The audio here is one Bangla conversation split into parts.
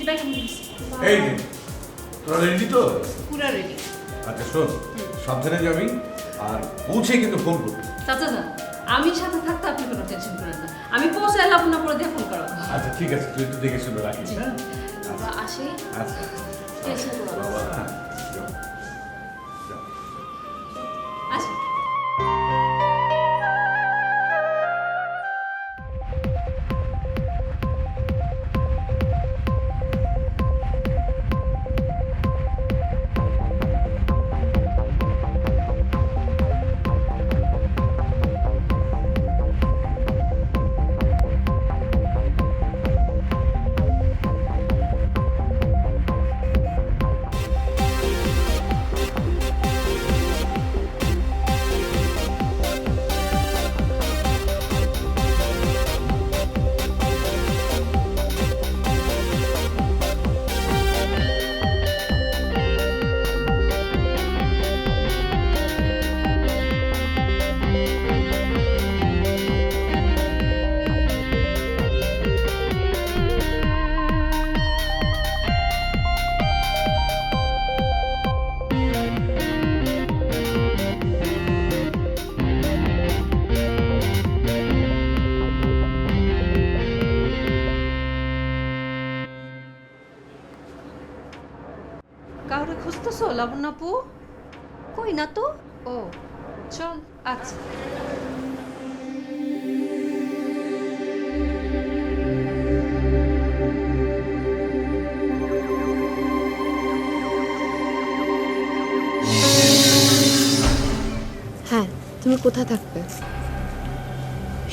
ব্যাগ আমি দিচ্ছি। এই যে তোরা রেডি তো? পুরা রেডি। আচ্ছা শোন, সাবধানে যাবি আর পৌঁছে কিন্তু ফোন করবি। চাচা যান, আমি সাথে থাকতে আপনি কোনো টেনশন করেন না। আমি পৌঁছে এলাম না পরে দিয়ে ফোন করাবো। আচ্ছা ঠিক আছে, তুই একটু দেখে শুনে রাখিস। হ্যাঁ বাবা আসি। আচ্ছা টেনশন করো না। বাবা, হ্যাঁ যাও, যাও। আসি। কাউরে খুঁজতেছো লাবণ্য আপু? কই না তো। ও চল। আচ্ছা হ্যাঁ, তুমি কোথায় থাকবে?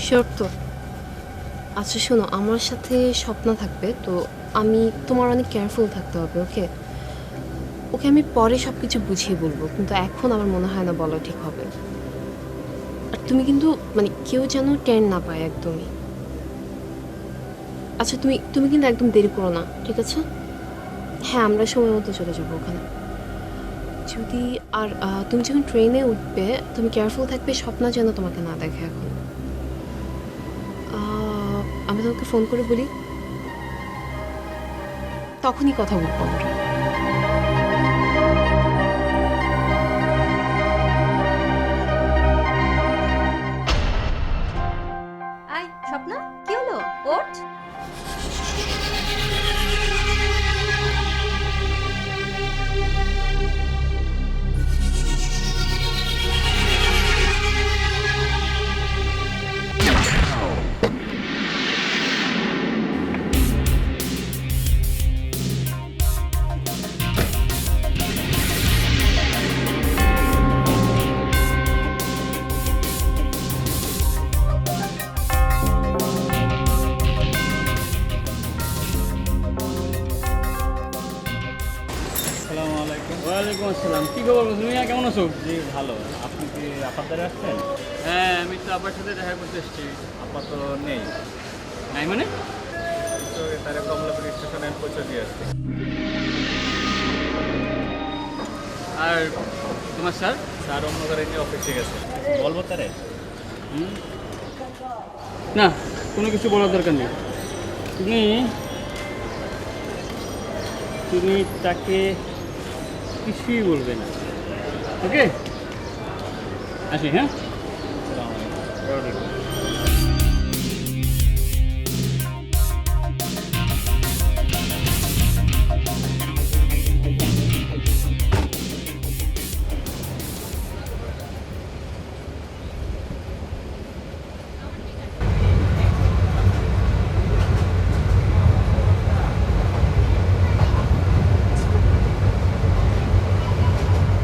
শিওর তো? আচ্ছা শোনো, আমার সাথে স্বপ্ন থাকবে তো আমি তোমার অনেক কেয়ারফুল থাকতে হবে। ওকে ওকে আমি পরে সব কিছু বুঝিয়ে বলবো, কিন্তু এখন আমার মনে হয় না বলা ঠিক হবে। আর তুমি কিন্তু মানে কেউ যেন টেন না পায় একদমই। আচ্ছা তুমি তুমি কিন্তু একদম দেরি করো না, ঠিক আছে? হ্যাঁ, আমরা সময় মতো চলে যাবো ওখানে। যদি আর তুমি যখন ট্রেনে উঠবে তুমি কেয়ারফুল থাকবে, স্বপ্ন যেন তোমাকে না দেখে এখন। আমি তোমাকে ফোন করে বলি, তখনই কথা বলবো আমরা। আয় স্বপ্না, কি হলো? ওঠ। আসসালামু আলাইকুম। ওয়ালাইকুম আসসালাম। কী খবর তুমি, কেমন আছো? জি ভালো। আপনি কি আপার দ্বারা আসছেন? হ্যাঁ, আমি তো আপার সাথে দেখা করতে এসেছি। আপা তো নেই। নাই মানে? তো তারা কমলাপুর স্টেশনে পৌঁছে দিয়ে আসছে। আর তোমার স্যার? স্যার অন্য গাড়ি নিয়ে অফিসে গেছে। বলবো তারে? না, কোনো কিছু বলার দরকার নেই। তুমি তুমি তাকে কিছুই বলবে না, ওকে? আসি, হ্যাঁ?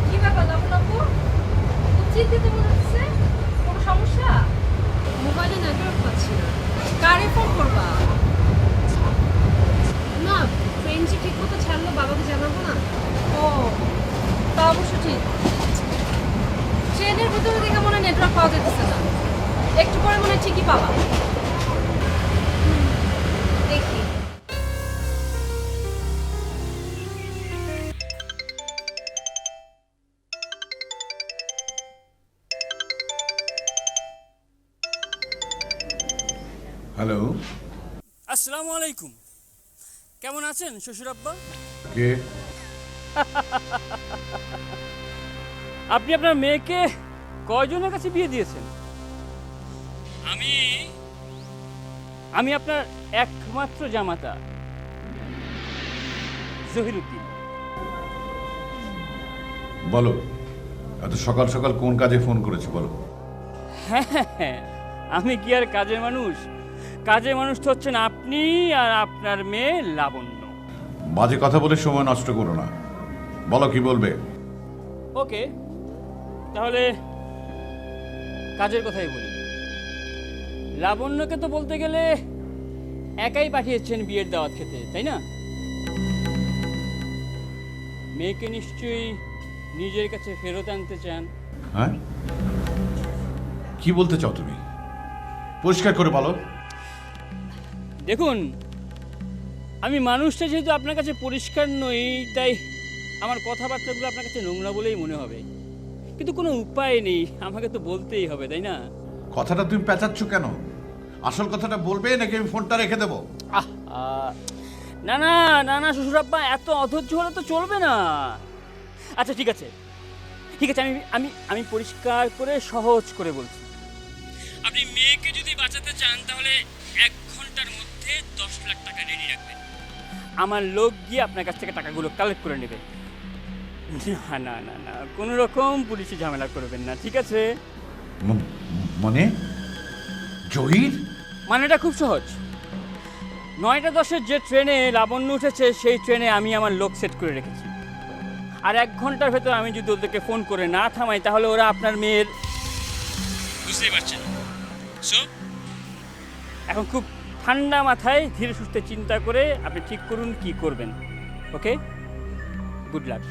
কি ব্যাপার লাবণ্য আপু? খুব চিন্তিত মনে হচ্ছে। কোনো সমস্যা? মোবাইলে নেটওয়ার্ক পাচ্ছি না। কারে ফোন করবা? না, ট্রেন যে ঠিক মতো ছাড়লো বাবাকে জানাবো না? ও তা অবশ্য ঠিক। ট্রেনের ভিতরে দেখে মনে হয় নেটওয়ার্ক পাওয়া যেতেছে না। একটু পরে মনে হয় ঠিকই পাবা। দেখি। হ্যালো, আসসালামু আলাইকুম। কেমন আছেন শ্বশুর আব্বা? কে? আপনি আপনার মেয়েকে কয়জনের কাছে বিয়ে দিয়েছেন? আমি আপনার একমাত্র জামাতা জহিরুদ্দিন। বলো, এত সকাল সকাল কোন কাজে ফোন করেছো বলো? হ্যাঁ, আমি কি আর কাজের মানুষ? কাজের মানুষ তো হচ্ছেন আপনি আর আপনার মেয়ে লাবণ্য। বাজে কথা বলে সময় নষ্ট করো না, বলো কি বলবে? ওকে, তাহলে কাজের কথাই বলি। লাবণ্যকে তো বলতে গেলে একাই পাঠিয়েছেন বিয়ের দাওয়াত খেতে, তাই না? মেয়েকে নিশ্চয়ই নিজের কাছে ফেরত আনতে চান। হ্যাঁ, কি বলতে চাও তুমি? পরিষ্কার করে বলো। দেখুন, আমি মানুষটা যেহেতু আপনার কাছে পরিষ্কার নই, তাই আমার কথাবার্তাগুলো আপনার কাছে নোংরা বলেই মনে হবে, কিন্তু কোনো উপায় নেই, আমাকে তো বলতেই হবে, তাই না? কথাটা তুমি পেঁচাচ্ছ কেন? আসল কথাটা বলবে নাকি আমি ফোনটা রেখে দেবো? না না না না শ্বশুর আব্বা, এত অধৈর্য হলে তো চলবে না। আচ্ছা ঠিক আছে, আমি আমি আমি পরিষ্কার করে সহজ করে বলছি। আপনি মেয়েকে যদি বাঁচাতে চান তাহলে 1 ঘন্টার মধ্যে 10 লাখ টাকা রেডি রাখবেন। আমার লোক গিয়ে আপনার কাছ থেকে টাকাগুলো কালেক্ট করে নেবে। না না না না, কোনো রকম পুলিশি ঝামেলা করবেন না, ঠিক আছে? মানে জহির? মানেটা খুব সহজ। 9টা 10-এর যে ট্রেনে লাবণ্য উঠেছে সেই ট্রেনে আমি আমার লোক সেট করে রেখেছি। আর 1 ঘন্টার ভেতর আমি যদি ওদেরকে ফোন করে না থামাই তাহলে ওরা আপনার মেয়ের, বুঝতেই পারছেন। সো এখন খুব ঠান্ডা মাথায় ধীরে সুস্থে চিন্তা করে আপনি ঠিক করুন কি করবেন। ওকে, গুড লাক।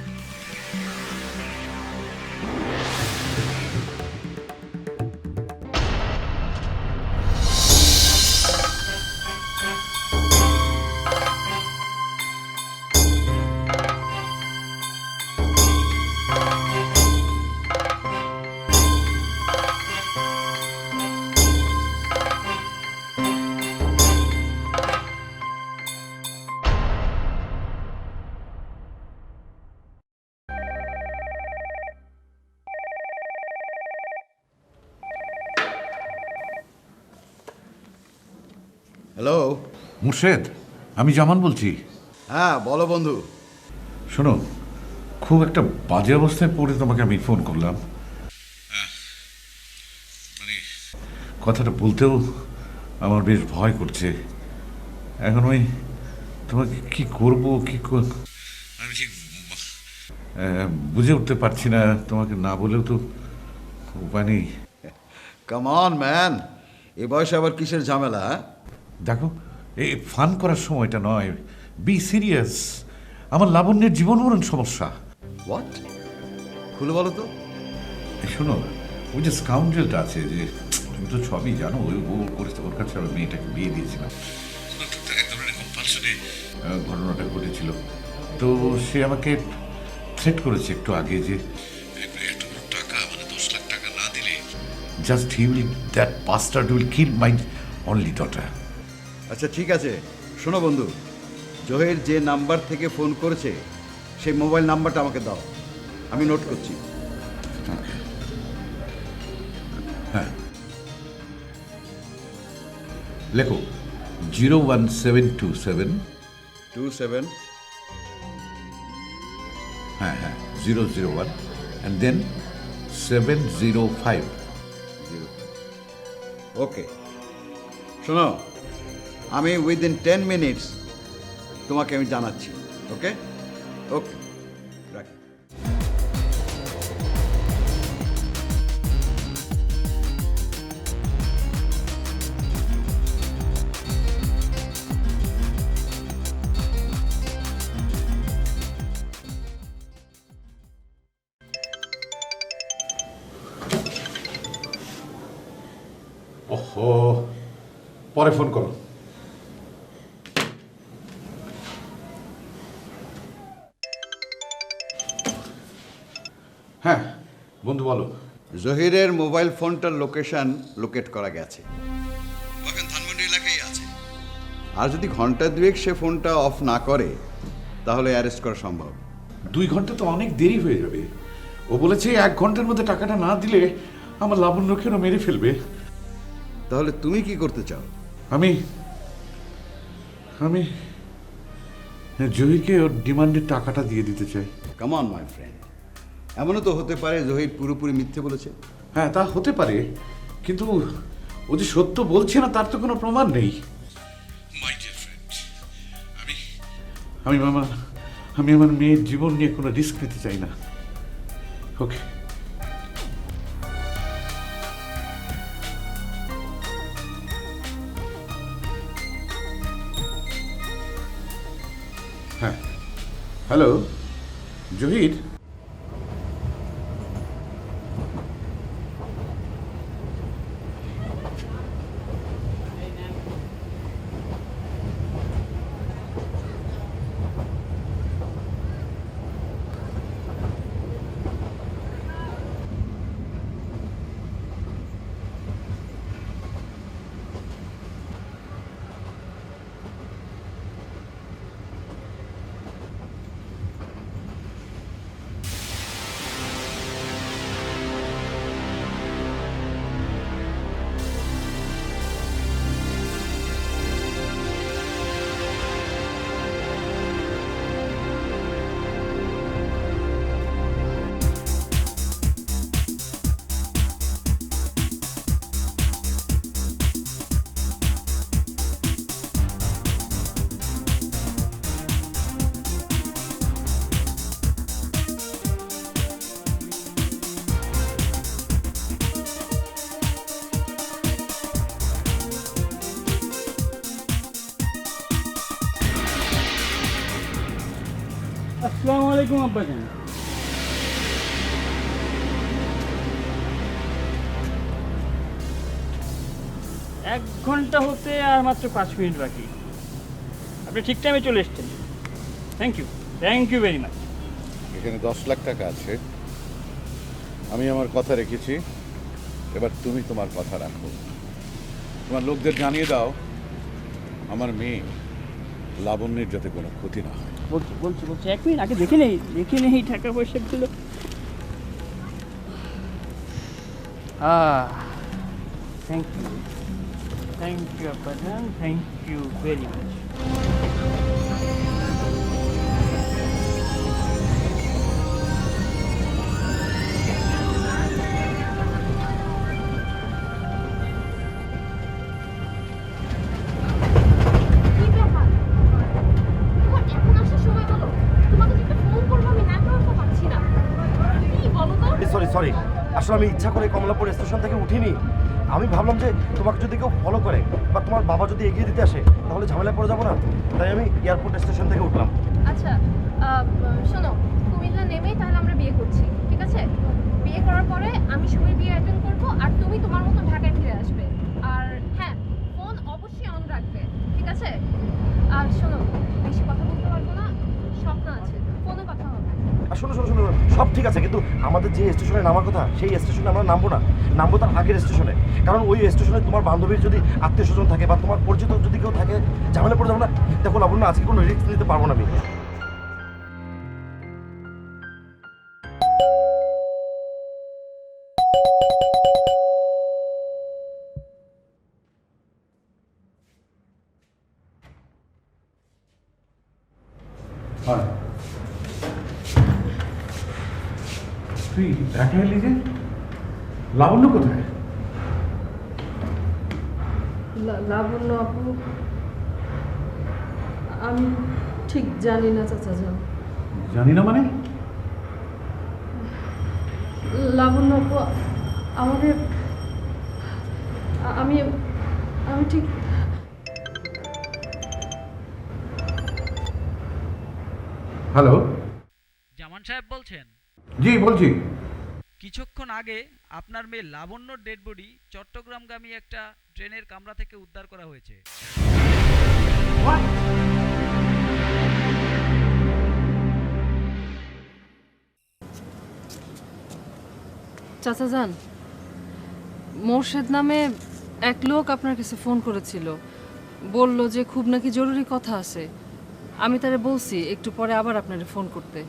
হ্যালো। মুর্শেদ, আমি জামান বলছি। হ্যাঁ বলো বন্ধু। শোনো, খুব একটা বাজে অবস্থায় পড়ে তোমাকে আমি ফোন করলাম। মানে কথাটা বলতেও আমার বেশ ভয় করছে। এখন ওই তোমাকে কি করব আমি ঠিক বুঝে উঠতে পারছি না। তোমাকে না বলেও তো উপায় নেই। কাম অন ম্যান, এ বয়সে আবার কিসের ঝামেলা? দেখো, এই ফান করার সময়টা নয়, বি সিরিয়াস। আমার লাবণ্যের জীবন মরণ সমস্যা। হোয়াট? খুলে বলো তো। শোনো, ওই যে স্কাউন্ডেলটা আছে, যে তুমি তো সবই জানো, ও করেছে, ওর কাছে আমি মেয়েটাকে বিয়ে দিয়েছিলাম। এক ধরনের কম্পালশনে ঘটনাটা ঘটেছিল। তো সে আমাকে থ্রেট করেছে একটু আগে যে এতগুলো টাকা, মানে 10 লাখ টাকা না দিলে just he will, that bastard will kill my only daughter. আচ্ছা ঠিক আছে, শোনো বন্ধু, জহির যে নাম্বার থেকে ফোন করেছে সেই মোবাইল নাম্বারটা আমাকে দাও, আমি নোট করছি। হ্যাঁ, লেখো 01727 27 হ্যাঁ 001 and then 705। ওকে, শোনো, আমি উইদিন 10 মিনিটস তোমাকে আমি জানাচ্ছি। ওকে ওকে, রাখি। ওহো, পরে ফোন করো। হ্যাঁ বন্ধু বলো। জহিরের মোবাইল ফোনটার লোকেশন লোকেট করা গেছে, এখন ধানমন্ডি এলাকায় আছে। আর যদি ঘন্টা দুয়েক সে ফোনটা অফ না করে তাহলে অ্যারেস্ট করা সম্ভব। 2 ঘন্টা তো অনেক দেরি হয়ে যাবে। ও বলেছে 1 ঘন্টার মধ্যে টাকাটা না দিলে আমার লাবণ্যকে ওরা মেরে ফেলবে। তাহলে তুমি কি করতে চাও? আমি আমি জহিরকে ওর ডিমান্ডের টাকাটা দিয়ে দিতে চাই। কাম অন মাই ফ্রেন্ড, এমনও তো হতে পারে জহির পুরোপুরি মিথ্যে বলেছে। হ্যাঁ, তা হতে পারে, কিন্তু ও যে সত্য বলছে না তার তো কোনো প্রমাণ নেই। মাই ডিয়ার ফ্রেন্ড, আমি আমার মেয়ের জীবন নিয়ে কোনো রিস্ক নিতে চাই না। ওকে, হ্যাঁ, হ্যালো জহির। আসসালামু আলাইকুম আব্বাজান। এক ঘন্টা হতে আর মাত্র 5 মিনিট বাকি। আপনি ঠিক টাইমে চলে এসেছেন। Thank you very much. এখানে 10 লাখ টাকা আছে, আমি আমার কথা রেখেছি, এবার তুমি তোমার কথা রাখো। তোমার লোকদের জানিয়ে দাও আমার মেয়ে লাবণ্যের যাতে কোনো ক্ষতি না হয়। বলছি 1 মিনিট আগে দেখে নেই টাকা পয়সাগুলো। থ্যাংক ইউ আব্বাজান, থ্যাংক ইউ ভেরি মাচ। কি ব্যাপার? তোমার এখন আসার সময় হলো? তোমাকে যেটা ফোন করবো আমি নেটওয়ার্কও পাচ্ছি না। কি বলো তো? সরি, আসলে আমি ইচ্ছা করে কমলাপুর স্টেশন থেকে উঠিনি। আমি ভাবলাম যে তোমাকে যদি কেউ ফলো করে বা তোমার বাবা যদি এগিয়ে দিতে আসে তাহলে ঝামেলায় পড়ে যাবো না, তাই আমি এয়ারপোর্ট স্টেশন থেকে উঠলাম। আচ্ছা, শোনো, কুমিল্লা নেমেই তাহলে আমরা বিয়ে করছি, ঠিক আছে? বিয়ে করার পরে আমি সুমির বিয়ে অ্যাটেন্ড করবো আর তুমি তোমার মতো ঢাকায় ফিরে আসবে। আর হ্যাঁ, ফোন অবশ্যই অন রাখবে, ঠিক আছে? আর শোনো, বেশি কথা বলতে পারবো না, স্বপ্ন আছে, ফোনে কথা হবে। আর শোনো, সব ঠিক আছে, কিন্তু আমাদের যে স্টেশনে নামার কথা সেই স্টেশনে আমরা নামবো না, নামবো তার আগের স্টেশনে। কারণ ওই স্টেশনে তোমার বান্ধবীর যদি আত্মীয় স্বজন থাকে বা তোমার পরিচিত যদি কেউ থাকে, ঝামেলা পড়ে যাবো না। দেখো লাবণ্য, আজকে কোনো রিস্ক নিতে পারবো না আমি। তুই ঢাকা এলি যে? লাবণ্য কোথায়? লাবণ্য আপু, আমি ঠিক জানি না চাচা যান। জানি না মানে? লাবণ্য আপু আমাকে, আমি ঠিক হ্যালো, জামান সাহেব বলছেন? জি বলছি। কিছুক্ষণ আগে আপনার মেয়ে লাবণ্যর ডেড বডি চট্টগ্রামগামী একটা ট্রেনের কামরা থেকে উদ্ধার করা হয়েছে। চাচা যান, মোর্শেদ নামে এক লোক আপনার কাছে ফোন করেছিল। বলল যে খুব নাকি জরুরি কথা আছে। আমি তারে বলছি একটু পরে আবার আপনারে ফোন করতে।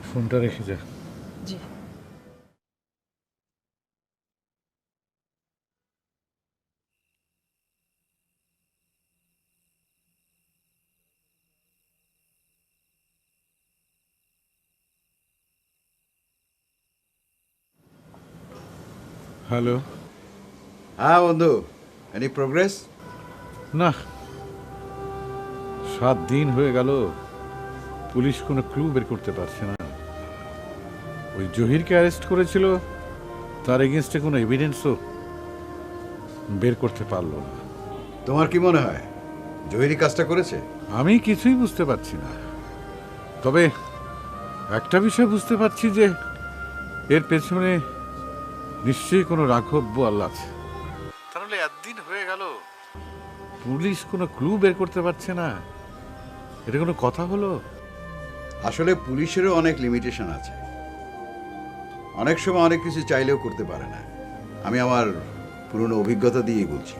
ফোনটা রেখে যা। জি। হ্যালো। হ্যাঁ বন্ধু, এনি প্রোগ্রেস? না, 7 দিন হয়ে গেল পুলিশ কোনো ক্লু বের করতে পারছে না। ওই জহিরকে অ্যারেস্ট করেছিল, তার এগেনস্টে কোনো এভিডেন্সও বের করতে পারলো না। তোমার কি মনে হয় জহিরি কাজটা করেছে? আমি কিছুই বুঝতে পারছি না, তবে একটা বিষয় বুঝতে পারছি যে এর পেছনে নিশ্চয়ই কোনো রাঘব বোয়াল আছে। তাহলে একদিন হয়ে গেল পুলিশ কোনো ক্লু বের করতে পারছে না, এটা কোনো কথা হলো? আসলে পুলিশেরও অনেক লিমিটেশন আছে, অনেক সময় অনেক কিছু চাইলেও করতে পারে না। আমি আমার পুরনো অভিজ্ঞতা দিয়ে বলছি।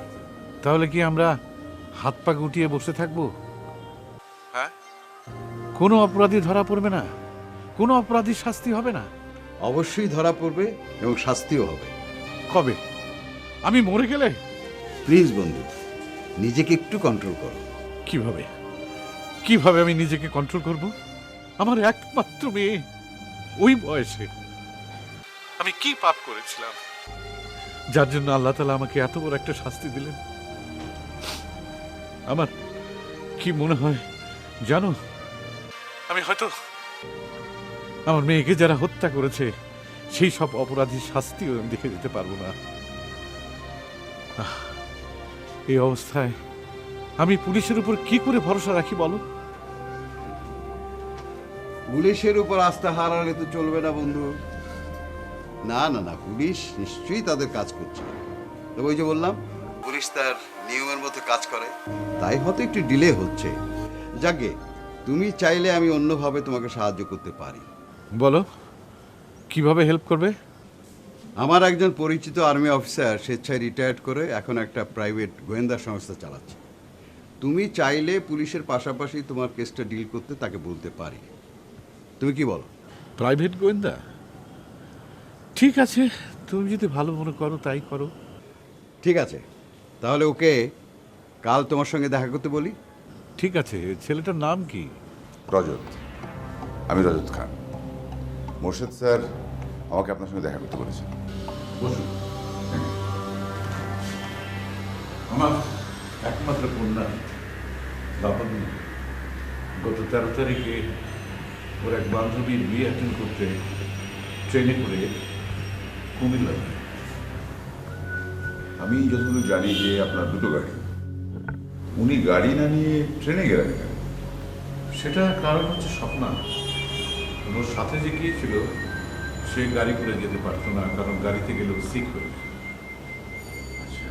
তাহলে কি আমরা হাত পা গুটিয়ে বসে থাকবো? হ্যাঁ, কোনো অপরাধী ধরা পড়বে না, কোনো অপরাধীর শাস্তি হবে না? অবশ্যই ধরা পড়বে এবং শাস্তিও হবে। কবে? আমি মরে গেলে? প্লিজ বন্ধু, নিজেকে একটু কন্ট্রোল করো। কিভাবে কিভাবে আমি নিজেকে কন্ট্রোল করব? আমার একমাত্র মেয়ে, ওই বয়সে আমি কি পাপ করেছিলাম যার জন্য আল্লাহ তাআলা আমাকে এত বড় একটা শাস্তি দিলেন? আমার কি মনে হয় জানো, আমি হয়তো আমার মেয়েকে যারা হত্যা করেছে সেই সব অপরাধীর শাস্তিও আমি দেখে দিতে পারবো না। এই অবস্থায় আমি পুলিশের উপর কি করে ভরসা রাখি বলো? পুলিশের উপর আস্থা হারালে তো চলবে না বন্ধু। না না না, পুলিশ নিশ্চয়ই তাদের কাজ করছে। তবে ওই যে বললাম, পুলিশ তার নিয়মের মতো কাজ করে, তাই হয়তো একটু ডিলে হচ্ছে। যাকে তুমি চাইলে আমি অন্যভাবে তোমাকে সাহায্য করতে পারি। বলো, কিভাবে হেল্প করবে? আমার একজন পরিচিত আর্মি অফিসার স্বেচ্ছায় রিটায়ার্ড করে এখন একটা প্রাইভেট গোয়েন্দা সংস্থা চালাচ্ছে। তুমি চাইলে পুলিশের পাশাপাশি তোমার কেসটা ডিল করতে তাকে বলতে পারি। তুমি কি বলো? প্রাইভেট গোয়েন্দা? ঠিক আছে, তুমি যদি ভালো মনে করো তাই করো। ঠিক আছে, তাহলে ওকে কাল তোমার সঙ্গে দেখা করতে বলি। ঠিক আছে, ছেলেটার নাম কি? রজত, আমি রজত খান। মোর্শেদ স্যার আমাকে আপনার সঙ্গে দেখা করতে বলেছেন। বসুন। আমার একমাত্র কন্যা লাবণ্য গত 13 তারিখে ওর এক বান্ধবীর বিয়ে অ্যাটেন্ড করতে ট্রেনে করে কুমিল্লা যায়। আমি যতদূর জানি যে আপনার দুটো গাড়ি, উনি গাড়ি না নিয়ে ট্রেনে গেলেন কেন? সেটা কারণ হচ্ছে স্বপ্না। ওর সাথে যে গিয়েছিল সে গাড়ি করে যেতে পারতো না, কারণ গাড়িতে গেলেও সিক হয়ে। আচ্ছা,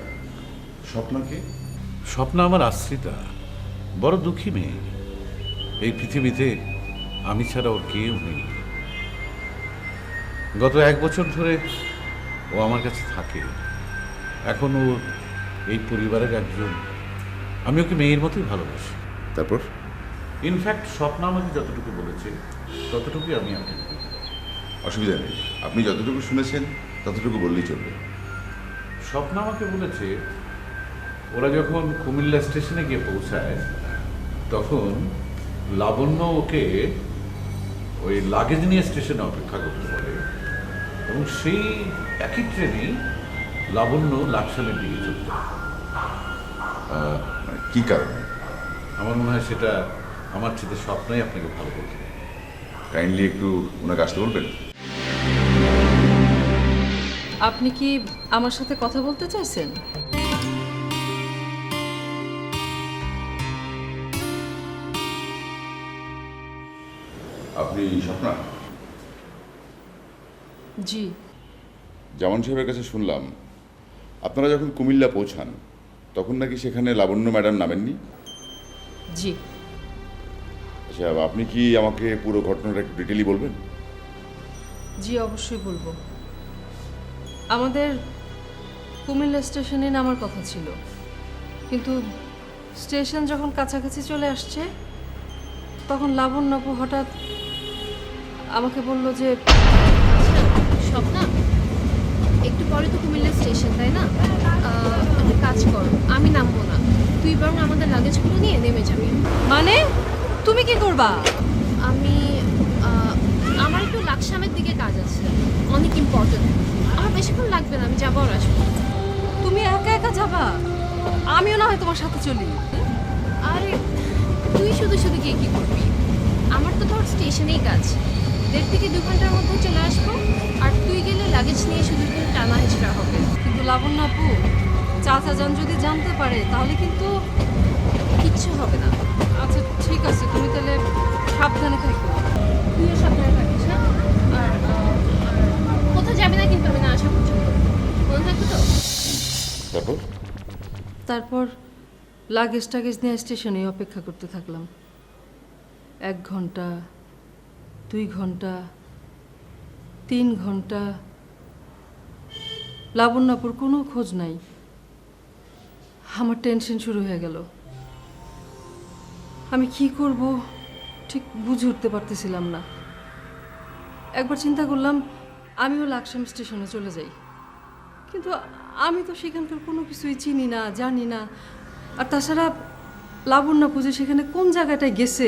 স্বপ্নাকে? স্বপ্না আমার আশ্রিতা, বড় দুঃখী মেয়ে। এই পৃথিবীতে আমি ছাড়া ওর কেউ নেই। গত 1 বছর ধরে ও আমার কাছে থাকে। এখন ও এই পরিবারের একজন। আমি ওকে মেয়ের মতোই ভালোবাসি। তারপর? ইনফ্যাক্ট স্বপ্না আমাকে যতটুকু বলেছে ততটুকুই আমি আপনাকে বলতে পারি। অসুবিধা নেই, আপনি যতটুকু শুনেছেন ততটুকু বললেই চলবে। স্বপ্না আমাকে বলেছে ওরা যখন কুমিল্লা স্টেশনে গিয়ে পৌঁছায় তখন লাবণ্য ওকে ওই লাগেজ নিয়ে স্টেশনে অপেক্ষা করতে বলে, এবং সেই একই ট্রেনেই লাবণ্য লাকসামের দিকে চলতে। মানে কি কারণে? আমার মনে হয় সেটা আমার চেয়ে স্বপ্নই আপনাকে ভালো বলতে। কাইন্ডলি একটু ওনাকে আসতে বলবেন। আপনি কি আমার সাথে কথা বলতে চাইছেন? আপনি স্বপ্না? জি। জামান সাহেবের কাছে শুনলাম আপনারা যখন কুমিল্লা পৌঁছান তখন নাকি সেখানে লাবণ্য ম্যাডাম নামেননি। জি। আচ্ছা, আপনি কি আমাকে পুরো ঘটনাটা একটু ডিটেইলি বলবেন? জি, অবশ্যই বলবো। আমাদের কুমিল্লা স্টেশনে নামার কথা ছিল, কিন্তু স্টেশন যখন কাছাকাছি চলে আসছে তখন লাবণ্য আপু হঠাৎ আমাকে বলল যে স্বপ্না, একটু পরে তো কুমিল্লা স্টেশন, তাই না? একটা কাজ কর, আমি নামবো না, তুই বরং আমাদের লাগেজগুলো নিয়ে নেমে যাবি। মানে তুমি কি করবা? আমি আমার একটু লাকসামের দিকে কাজ আছে, অনেক ইম্পর্টেন্ট। আমার বেশিক্ষণ লাগবে না, আমি যাবো আর আসবো। তুমি একা একা যাবা? আমিও না হয় তোমার সাথে চলি। আরে তুই শুধু শুধু গিয়ে কী করবি? আমার তো ধর স্টেশনেই কাজ, 1.5 থেকে 2 ঘন্টার মধ্যে চলে আসবো। আর তুই গেলে লাগেজ নিয়ে শুধু একটু টানা হেঁচড়া হবে। কিন্তু লাবণ্য আপু, চাচা যান যদি জানতে পারে তাহলে কিন্তু কিচ্ছু হবে না। আচ্ছা ঠিক আছে, তুমি তাহলে সাবধানে থাকো। তুইও সাবধানে থাকিস, হ্যাঁ? আর কোথাও যাবি না কিন্তু আমি না আসা পর্যন্ত, মনে থাকবে তো? তারপর তারপর লাগেজ টাগেজ নিয়ে স্টেশনে অপেক্ষা করতে থাকলাম। 1 ঘন্টা, 2 ঘন্টা, 3 ঘন্টা, লাবণ্যপুর কোনো খোঁজ নাই। আমার টেনশন শুরু হয়ে গেল। আমি কি করব ঠিক বুঝে উঠতে পারতেছিলাম না। একবার চিন্তা করলাম আমিও লাকসাম স্টেশনে চলে যাই, কিন্তু আমি তো সেখানকার কোনো কিছুই চিনি না, জানি না। আর তাছাড়া লাবণ্য পুজো সেখানে কোন জায়গাটায় গেছে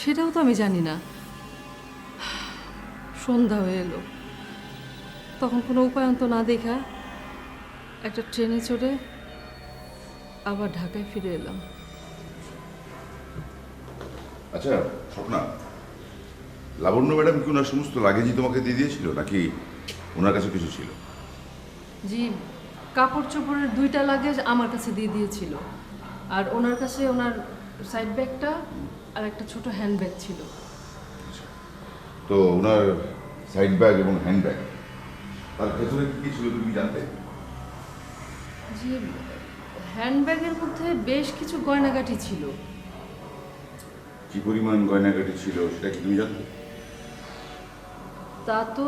সেটাও তো আমি জানি না। সন্ধ্যা হয়ে এলো, তখন কোনো উপায়ন্ত না দেখা একটা ট্রেনে চড়ে আবার ঢাকায় ফিরে এলাম। আচ্ছা স্বপ্না, লাবণ্য ম্যাডাম কি ওনার সমস্ত লাগেজই তোমাকে দিয়ে দিয়েছিল নাকি ওনার কাছে কিছু ছিল? জি, কাপড় চোপড়ের 2টা লাগেজ আমার কাছে দিয়ে দিয়েছিল, আর ওনার কাছে ওনার সাইড ব্যাগটা আর একটা ছোট হ্যান্ড ব্যাগ ছিল। তো ওনার সাইড ব্যাগ এবং হ্যান্ড ব্যাগ, তার ভেতরে কি ছিল তুমি জানতে? জি, হ্যান্ড ব্যাগের মধ্যে বেশ কিছু গয়নাগাটি ছিল। কি পরিমাণ গয়নাগাটি ছিল সেটা কি তুমি জানতে? তা তো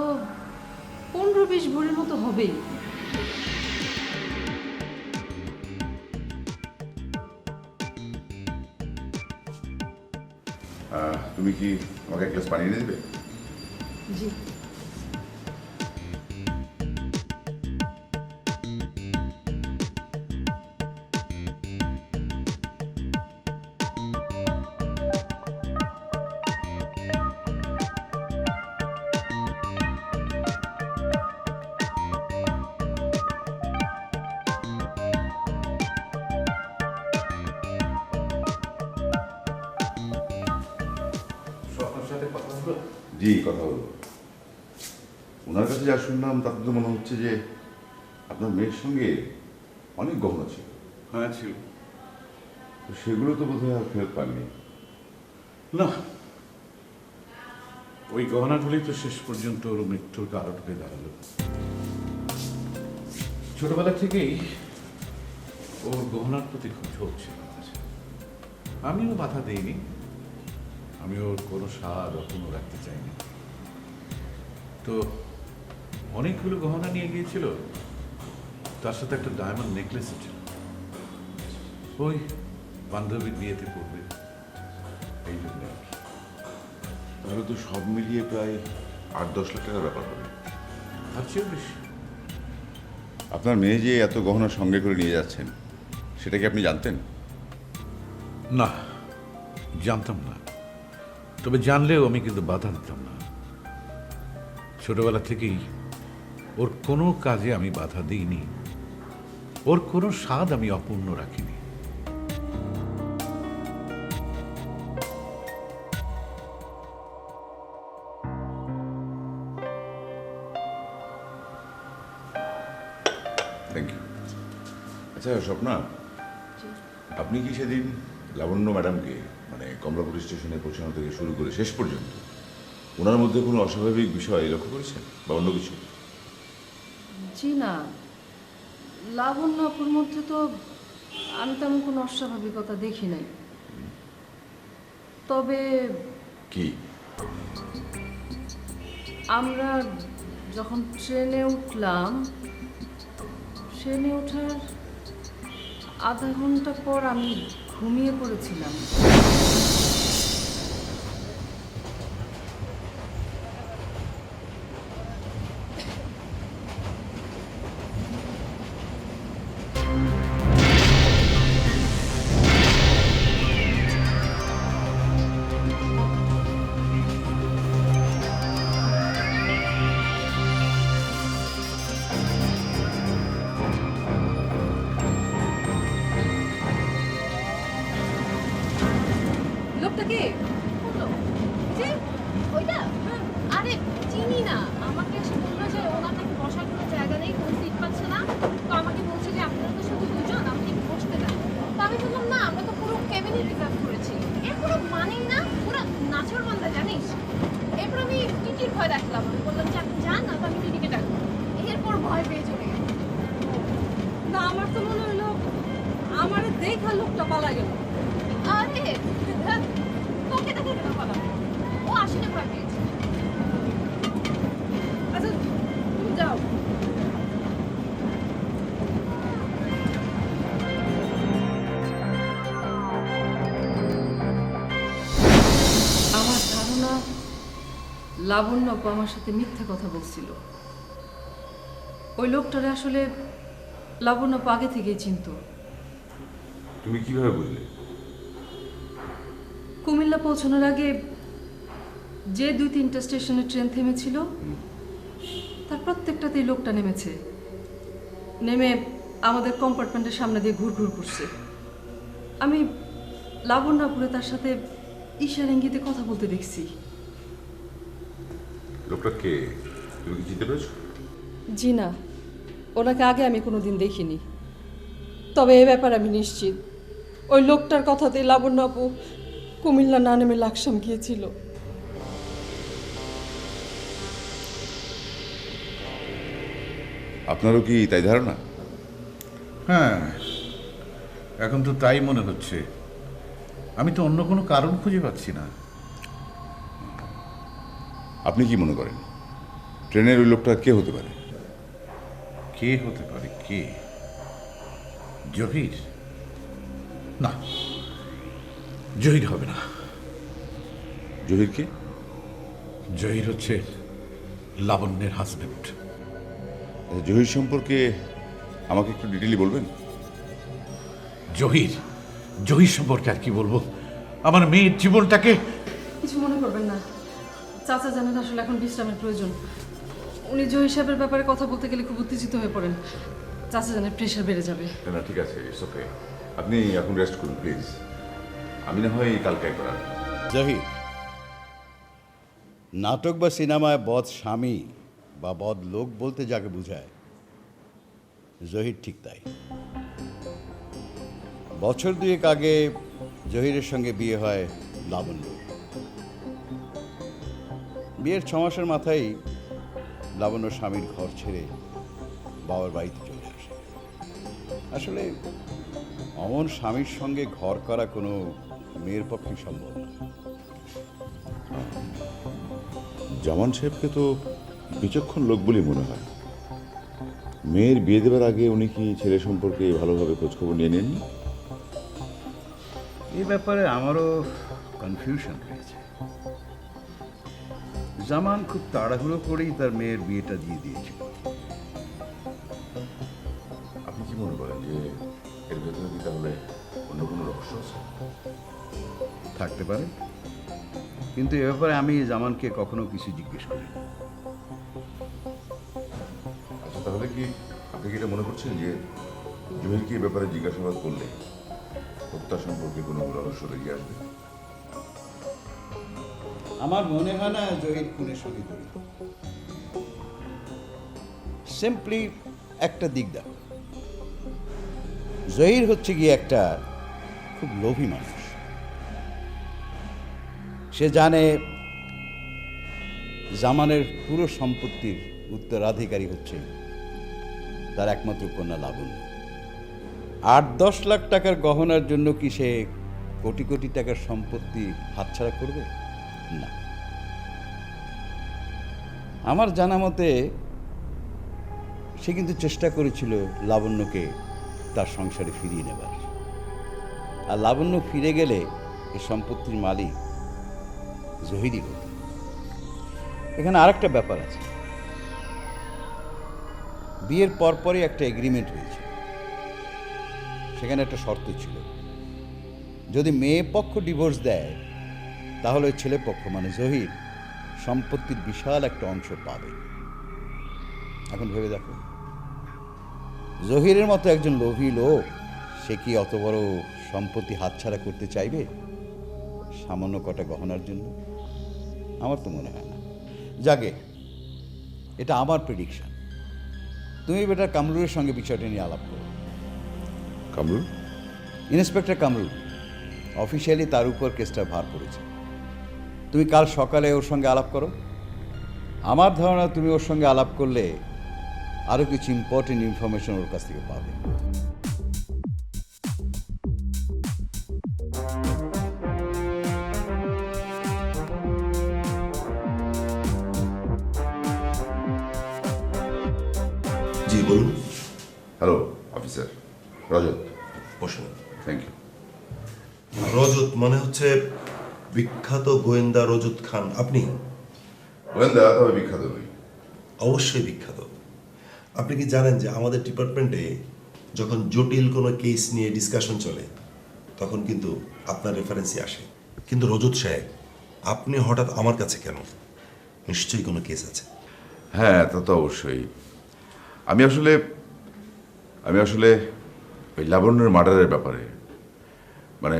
15-20 ভরির মতো হবেই। তুমি কি আমাকে এক গ্লাস পানি এনে দেবে? জি। জি, কথা হলো। ওনার কাছে যা শুনলাম তাতে তো মনে হচ্ছে যে আপনার মেয়ের সঙ্গে অনেক গহনা ছিল। হ্যাঁ ছিল। তো সেগুলো তো বোধহয় আর ফেরত পাননি। না, ওই গহনাগুলি তো শেষ পর্যন্ত ওর মৃত্যুর কারণ হয়ে দাঁড়ালো। ছোটবেলা থেকেই ওর গহনার প্রতি খুব ঝোঁক ছিল। আমিও বাধা দিইনি, আমি ওর কোনো স্বাদ অপূর্ণ রাখতে চাইনি। তো অনেকগুলো গহনা নিয়ে গিয়েছিল, তার সাথে একটা ডায়মন্ড নেকলেসও ছিল। ওই বান্ধবীর বিয়েতে পড়বে এই জন্য। তাহলে তো সব মিলিয়ে প্রায় 8-10 লাখ টাকার ব্যাপার হবে। তার চেয়েও বেশি। আপনার মেয়ে যে এত গহনা সঙ্গে করে নিয়ে যাচ্ছেন সেটা কি আপনি জানতেন? না, জানতাম না। তবে জানলেও আমি কিন্তু বাধা দিতাম না। ছোটবেলা থেকেই ওর কোনো কাজে আমি বাধা দিইনি, ওর কোনো স্বাদ আমি অপূর্ণ রাখিনি। Thank you. আচ্ছা স্বপ্না, আপনি কি সেদিন লাবণ্য ম্যাডামকে মানে কমলাপুর স্টেশনে পৌঁছানো থেকে শুরু করে শেষ পর্যন্ত ওনার মধ্যে কোনো অস্বাভাবিক বিষয় লক্ষ্য করেছেন বা অন্য কিছু? জি না, লাবণ্য আপুর মধ্যে তো আমি তেমন কোনো অস্বাভাবিকতা দেখি নাই। তবে কি? আমরা যখন ট্রেনে উঠলাম, ট্রেনে ওঠার আধা ঘন্টা পর আমি ঘুমিয়ে পড়েছিলাম। লোকটা কে? যে ওইটা আরে চিনি না, আমাকে এসে বললো যে ওনার নাকি বসার কোনো জায়গা নেই, কোনো সিট পাচ্ছে না। তো আমাকে বলছে যে আপনারা তো শুধু দুজন, আমাকে একটু বসতে দেন। তো আমি বললাম না, আমরা তো পুরো কেবিনই রিজার্ভ করেছি। এর পুরো মানেই না, পুরো নাচর বান্দা জানিস। এরপর আমি টিটির ভয় রাখলাম, আমি বললাম যে আপনি যান না, তো আমি টিটিকে ডাকবো। এরপর ভয় পেয়ে চলে গেল। না, আমার তো মনে হলো আমার দেখা লোকটা পালা গেল। আরে ধ্যাৎ, তোকে দেখে কেন পালাবে? ও আসলে ভয় পেয়েছে। আচ্ছা তুমি যাও। আমার ধারণা লাবণ্য আপু আমার সাথে মিথ্যা কথা বলছিল। ওই লোকটারে আসলে লাবণ্য আপু আগে থেকেই চিনতো। তুমি কিভাবে বুঝলে? কুমিল্লা পৌঁছানোর আগে যে 2-3টা স্টেশনে ট্রেন থেমেছিল তার প্রত্যেকটাতেই লোকটা নেমেছে, নেমে আমাদের কম্পার্টমেন্টের সামনে দিয়ে ঘুরঘুর করছে। আমি লাবণ্যপুরে তার সাথে ঈশার ইঙ্গিতে কথা বলতে দেখছি। লোকটা কে? তুমি কি চিনতে পেরেছো? জি না, ওনাকে আগে আমি কোনোদিন দেখিনি, তবে এ ব্যাপারে আমি নিশ্চিত ওই লোকটার কথাতেই লাবণ্য আপু কুমিল্লা না নেমে লাকসাম গিয়েছিল। আপনারও কি তাই ধারণা? হ্যাঁ, এখন তো তাই মনে হচ্ছে। আমি তো অন্য কোনো কারণ খুঁজে পাচ্ছি না। আপনি কি মনে করেন ট্রেনের ওই লোকটা কে হতে পারে? কে হতে পারে? কে? জহির? না, জহির হবে না। জহির কে? জহির হচ্ছে লাবণ্যের হাজবেন্ড। জহির সম্পর্কে আমাকে একটু ডিটেইলি বলবেন? জহির জহির সম্পর্কে আর কি বলবো? আমার মেয়ের জীবনটাকে... কিছু মনে করবেন না, চাচা জানেন আসলে এখন বিশ্রামের প্রয়োজন। উনি জহির সাহেবের ব্যাপারে কথা বলতে গেলে খুব উত্তেজিত হয়ে পড়েন। চাচা জানেন প্রেশার বেড়ে যাবে। না ঠিক আছে, ইটস ওকে। আপনি এখন রেস্ট করুন প্লিজ। আমি না হয় কালকে একবার আসবো। জহির নাটক বা সিনেমায় বদ স্বামী বা বদ লোক বলতে যাকে বোঝায়, জহির ঠিক তাই। বছর 2 আগে জহিরের সঙ্গে বিয়ে হয় লাবণ্য। বিয়ের 6 মাসের মাথায় লাবণ্য স্বামীর ঘর ছেড়ে বাবার বাড়িতে চলে আসে। আসলে অমন স্বামীর সঙ্গে ঘর করা কোনো মেয়ের পক্ষে সম্ভব না। জামান সাহেবকে তো বিচক্ষণ লোক বলে মনে হয়। মেয়ের বিয়ে দেবার আগে উনি কি ছেলে সম্পর্কে ভালোভাবে খোঁজখবর নিয়ে নেননি? এই ব্যাপারে আমারও কনফিউশন রয়েছে। জামান খুব তাড়াহুড়ো করেই তার মেয়ের বিয়েটা দিয়ে দিয়েছিল। আপনি কি মনে করেন যে এর ভেতরে কি তাহলে অন্য কোনো রহস্য আছে? থাকতে পারে, কিন্তু এ ব্যাপারে আমি জামানকে কখনো কিছু জিজ্ঞেস করিনি। আচ্ছা, তাহলে কি আপনি কি এটা মনে করছেন যে জহিরকে এই ব্যাপারে জিজ্ঞাসাবাদ করলে হত্যা সম্পর্কে কোনো রহস্য বেরিয়ে আসবে? আমার মনে হয় না জহির খুনের সঙ্গে জড়িত। সিম্পলি একটা দিক দেখো, জহির হচ্ছে গিয়ে একটা খুব লোভী মানুষ। সে জানে জামানের পুরো সম্পত্তির উত্তরাধিকারী হচ্ছে তার একমাত্র কন্যা লাবণ্য। 8-10 লাখ টাকার গহনার জন্য কি সে কোটি কোটি টাকার সম্পত্তি হাতছাড়া করবে? না। আমার জানা মতে সে কিন্তু চেষ্টা করেছিল লাবণ্যকে তার সংসারে ফিরিয়ে নেবার। আর লাবণ্য ফিরে গেলে এই সম্পত্তির মালিক জহিরই হতো। এখানে আরেকটা ব্যাপার আছে, বিয়ের পরপরই একটা এগ্রিমেন্ট হয়েছে। সেখানে একটা শর্ত ছিল, যদি মেয়ে পক্ষ ডিভোর্স দেয় তাহলে ছেলে পক্ষ মানে জহির সম্পত্তির বিশাল একটা অংশ পাবে। এখন ভেবে দেখো, জহিরের মতো একজন লোভী লোক সে কি অত বড় সম্পত্তি হাতছাড়া করতে চাইবে সামান্য কটা গহনার জন্য? আমার তো মনে হয় না। যাকে, এটা আমার প্রেডিকশন। তুমি বেটা কামরুলের সঙ্গে বিষয়টা নিয়ে আলাপ করো। কামরুল? ইন্সপেক্টর কামরুল, অফিসিয়ালি তার উপর কেসটা ভার পড়েছে। তুমি কাল সকালে ওর সঙ্গে আলাপ করো। আমার ধারণা তুমি ওর সঙ্গে আলাপ করলে আরও কিছু ইম্পর্টেন্ট ইনফরমেশন ওর কাছ থেকে পাবে। জি বলুন। Hello officer, Rajat. বসুন। Thank you. রজত মানে হচ্ছে বিখ্যাত গোয়েন্দা রজত খান আপনি? গোয়েন্দা তবে বিখ্যাত নই। অবশ্যই বিখ্যাত। আপনি কি জানেন যে আমাদের ডিপার্টমেন্টে যখন জটিল কোনো কেস নিয়ে ডিসকাশন চলে তখন কিন্তু আপনার রেফারেন্সই আসে। কিন্তু রজত সাহেব, আপনি হঠাৎ আমার কাছে কেন? নিশ্চয়ই কোনো কেস আছে। হ্যাঁ, তা তো অবশ্যই। আমি আসলে ওই লাবণ্যের মার্ডারের ব্যাপারে, মানে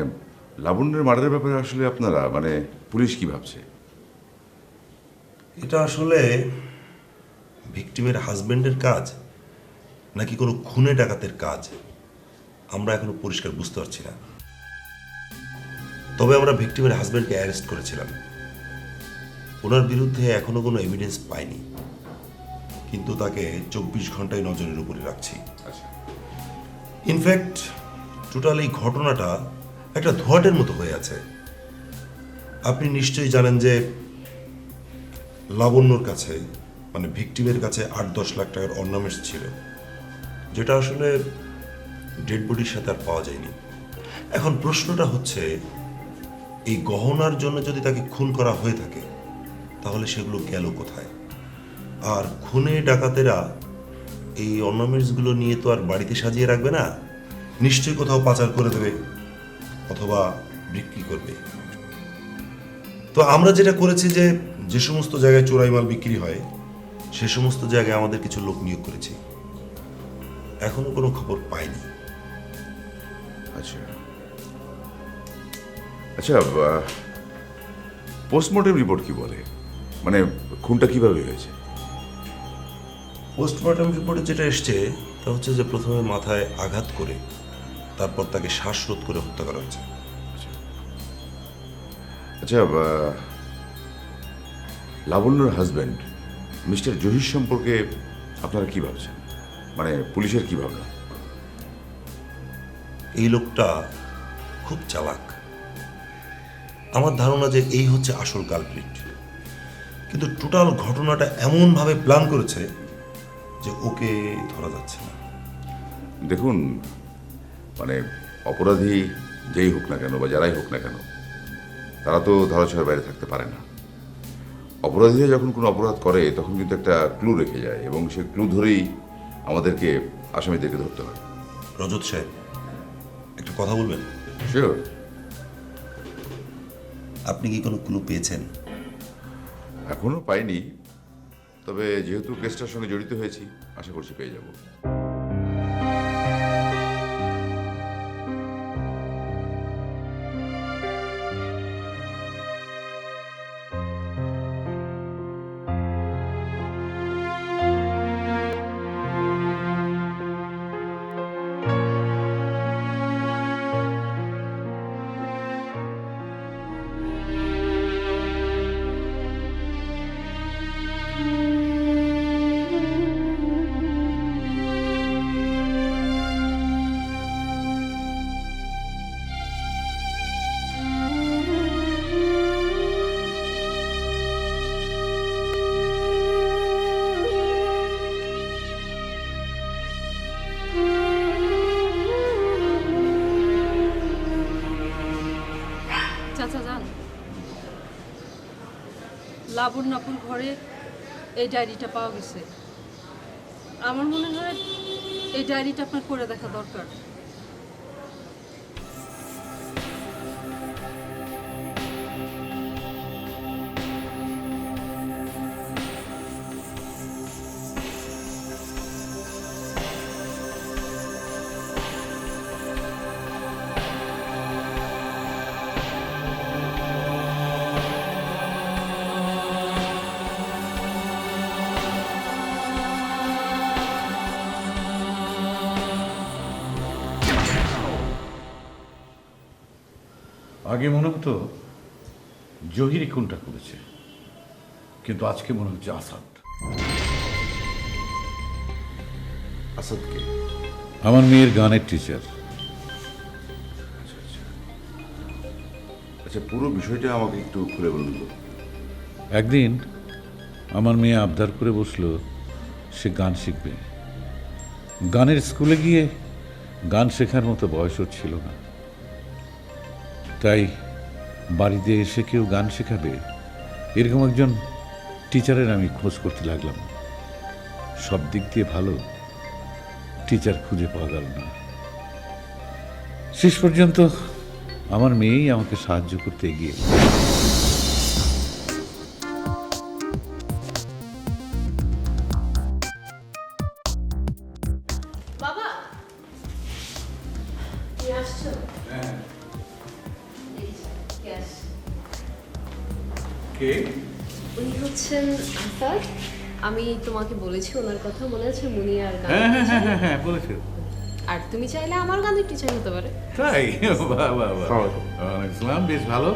লাবণ্যের মার্ডারের ব্যাপারে আসলে আপনারা মানে পুলিশ কি ভাবছে? এটা আসলে ভিকটিমের হাজবেন্ডের কাজ নাকি কোনো খুনে ডাকাতের কাজ আমরা এখনো পরিষ্কার বুঝতে পারছি না। তবে আমরা ভিকটিমের হাজবেন্ডকে অ্যারেস্ট করেছিলাম। ওনার বিরুদ্ধে এখনো কোনো এভিডেন্স পাইনি, কিন্তু তাকে 24 ঘন্টায় নজরের উপরে রাখছি। আচ্ছা, ইনফ্যাক্ট টোটাল এই ঘটনাটা একটা ধোঁয়াটের মতো হয়ে আছে। আপনি নিশ্চয়ই জানেন যে লাবণ্যর কাছে মানে ভিকটিমের কাছে 8-10 লাখ টাকার অর্নামেন্টস ছিল, যেটা আসলে ডেড বডির সাথে আর পাওয়া যায়নি। এখন প্রশ্নটা হচ্ছে, এই গহনার জন্য যদি তাকে খুন করা হয়ে থাকে তাহলে সেগুলো গেল কোথায়? আর খুনে ডাকাতেরা এই অর্নামেন্টসগুলো নিয়ে তো আর বাড়িতে সাজিয়ে রাখবে না, নিশ্চয়ই কোথাও পাচার করে দেবে অথবা বিক্রি করবে। তো আমরা যেটা করেছি যে যে সমস্ত জায়গায় চোরাই মাল বিক্রি হয় সে সমস্ত জায়গায় আমাদের কিছু লোক নিয়োগ করেছি। এখনো কোনো খবর পাইনি। আচ্ছা আচ্ছা, পোস্টমর্টেম রিপোর্ট কি বলে? মানে খুনটা কিভাবে হয়েছে? পোস্টমর্টম রিপোর্টে যেটা এসছে তা হচ্ছে যে প্রথমে মাথায় আঘাত করে তারপর তাকে শ্বাসরোধ করে হত্যা করা হয়েছে। আচ্ছা, লাবণ্যর হাজব্যান্ড মিস্টার জহির সম্পর্কে আপনারা কি ভাবছেন? মানে পুলিশের কি ভাবনা? এই লোকটা খুব চালাক। আমার ধারণা যে এই হচ্ছে আসল কালপ্রিট, কিন্তু টোটাল ঘটনাটা এমনভাবে প্ল্যান করেছে যে ওকে ধরা যাচ্ছে না। দেখুন, মানে অপরাধী যেই হোক না কেন বা যারাই হোক না কেন, তারা তো ধরাছোঁয়ার বাইরে থাকতে পারে না। অপরাধীরা যখন কোনো অপরাধ করে তখন কিন্তু একটা ক্লু রেখে যায় এবং সেই ক্লু ধরেই আমাদেরকে আসামিদেরকে ধরতে হয়। রজত সাহেব, একটা কথা বলবেন? শিওর। আপনি কি কোনো ক্লু পেয়েছেন? এখনো পাইনি, তবে যেহেতু কেসটার সঙ্গে জড়িত হয়েছি আশা করছি পেয়ে যাব। লাবণ্যাপুর ঘরে এই ডায়েরিটা পাওয়া গেছে। আমার মনে হয় এই ডায়েরিটা আপনার করে দেখা দরকার। আগে মনে হতো জহির কোনটা করেছে, কিন্তু আজকে মনে হচ্ছে আসাদ। আসাদকে? আমার মেয়ের গানের টিচার। আচ্ছা, পুরো বিষয়টা আমাকে একটু খুলে বলুন তো। একদিন আমার মেয়ে আবদার করে বসলো সে গান শিখবে। গানের স্কুলে গিয়ে গান শেখার মতো বয়স ওর ছিল না, তাই বাড়িতে এসে কেউ গান শেখাবে এরকম একজন টিচারের আমি খোঁজ করতে লাগলাম। সব দিক দিয়ে ভালো টিচার খুঁজে পাওয়া গেল না। শেষ পর্যন্ত আমার মেয়েই আমাকে সাহায্য করতে এগিয়ে এলো। বাবা তুমি আসছো? Yes. কে? উনি হচ্ছেন আসাদ। আমি তোমাকে বলেছি ওনার কথা, মনে আছে? মুনিয়ার গান। হ্যাঁ বলেছে। আর তুমি চাইলে আমার গানের টিচার হতে পারে। তাই? বাহ বাহ বাহ। ওয়ালাইকুম, বেশ ভালো।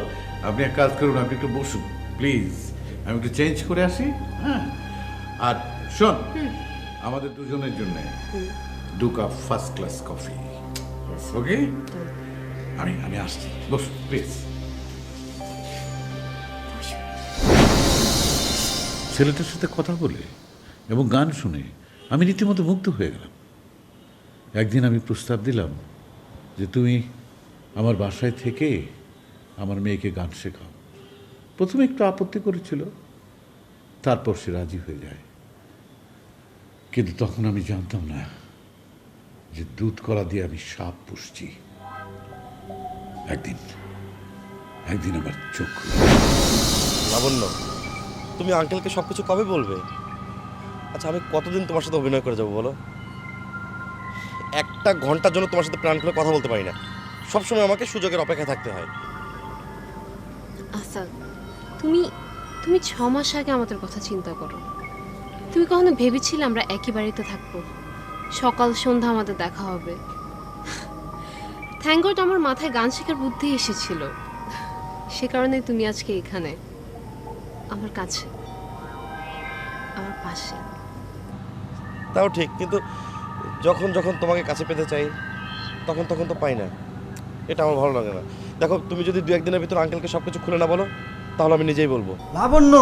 আপনি এক কাজ করুন, আপনি একটু বসুন প্লিজ, আমি একটু চেঞ্জ করে আসি। হ্যাঁ, আর শোন, আমাদের দুজনের জন্য 2 কাপ ফার্স্ট ক্লাস কফি। ওকে, আমি আসছি, বসুন প্লিজ। ছেলেটার সাথে কথা বলে এবং গান শুনে আমি রীতিমতো মুগ্ধ হয়ে গেলাম। একদিন আমি প্রস্তাব দিলাম যে তুমি আমার বাসায় থেকে আমার মেয়েকে গান শেখাও। প্রথমে একটু আপত্তি করেছিল, তারপর সে রাজি হয়ে যায়। কিন্তু তখন আমি জানতাম না যে দুধ কলা দিয়ে আমি সাপ পুষছি। একদিন আমার চোখ খুলে গেল। লাবণ্য, তুমি আঙ্কেলকে সব কিছু কবে বলবে? আচ্ছা, আমি কতদিন তোমার সাথে অভিনয় করে যাবো বলো? একটা ঘন্টার জন্য তোমার সাথে প্রাণ খুলে কথা বলতে পারি না। সবসময় আমাকে সুযোগের অপেক্ষায় থাকতে হয়। আসাদ, তুমি 6 মাস আগে আমাদের কথা চিন্তা করো। তুমি কখনো ভেবেছিলে আমরা একই বাড়িতে থাকবো, সকাল সন্ধ্যা আমাদের দেখা হবে? থ্যাংক গড আমার মাথায় গান শেখার বুদ্ধি এসেছিল, সে কারণে তুমি আজকে এখানে আমার কাছে, আমার পাশে। তাও ঠিক, কিন্তু যখন যখন তোমাকে কাছে পেতে চাই তখন তো পাই না। এটা আমার ভালো লাগে না। দেখো, তুমি যদি 2-1 দিনের ভিতর আঙ্কেলকে সব কিছু খুলে না বলো, তাহলে আমি নিজেই বলবো। লাবণ্য,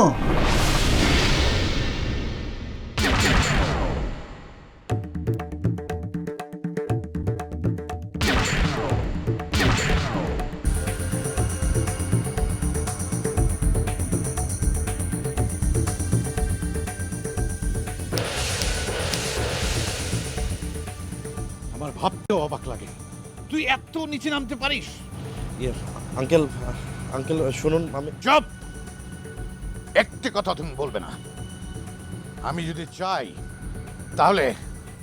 আমার ভাবতেও অবাক লাগে, তুই এত নিচে নামতে পারিস। আঙ্কেল শুনুন, আমি চুপ! একটি কথা তুমি বলবে না। আমি যদি চাই তাহলে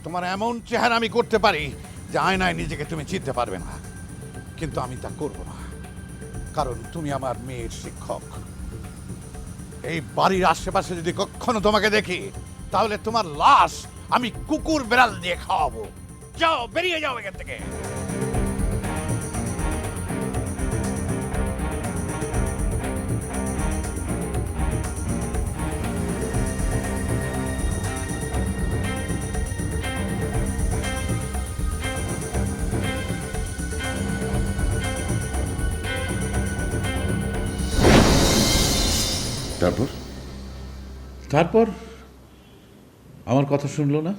তোমার এমন চেহারা আমি করতে পারি যে আয়নায় নিজেকে তুমি চিনতে পারবে না, কিন্তু আমি তা করব না, কারণ তুমি আমার মেয়ের শিক্ষক। এই বাড়ির আশেপাশে যদি কখনো তোমাকে দেখি তাহলে তোমার লাশ আমি কুকুর বেড়াল দিয়ে খাওয়াবো। যাও, বেরিয়ে যাও এখান থেকে। তারপর আমার কথা শুনলো না,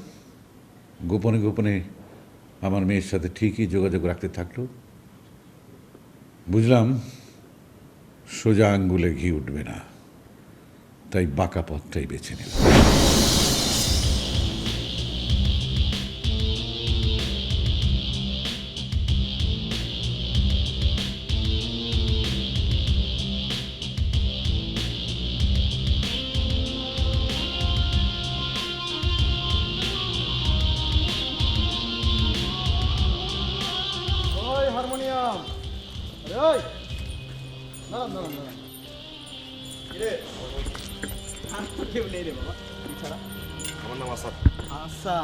গোপনে গোপনে আমার মেয়ের সাথে ঠিকই যোগাযোগ রাখতে থাকলো। বুঝলাম সোজা আঙ্গুলে ঘি উঠবে না, তাই বাঁকা পথটাই বেছে নিলাম। ওই হারমোনিয়াম, ওই না না না কেউ নেই রে বাবা ছাড়া। আমার নাম আসাদ। আচ্ছা,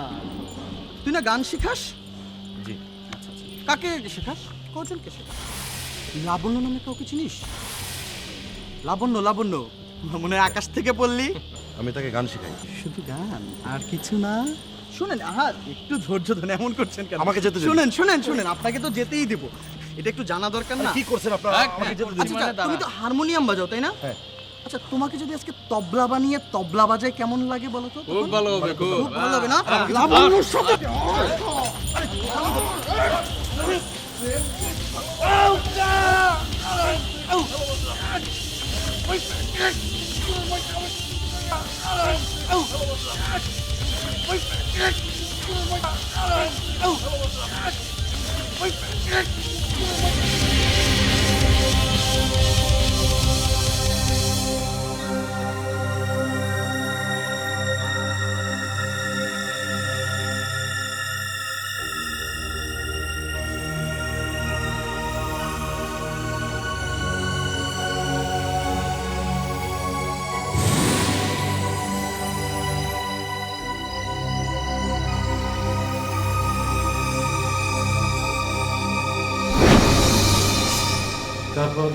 তুই না গান শিখাস? জি। কাকে শেখাস? কজনকে শেখাস? লাবণ্য নামে কাউকে চিনিস? লাবণ্য লাবণ্য মনে হয় আকাশ থেকে পড়লি। আমি তাকে গান শেখাই। শুধু গান আর কিছু না? শুনেন, আহা একটু ধৈর্য ধরে এমন করছেন কেন? আমাকে যেতে দিন। শুনেন শুনেন শুনেন, আপনাকে তো যেতেই দেব, এটা একটু জানা দরকার না? কি করছেন আপনারা? আমাকে যেতে দিন। আচ্ছা, তুমি তো হারমোনিয়াম বাজাও তাই না? হ্যাঁ। আচ্ছা, তোমাকে যদি আজকে তবলা বানিয়ে তবলা বাজায় কেমন লাগে বলো তো? খুব ভালো হবে, খুব খুব ভালো হবে না? লাবণ্যর সাথে তারপর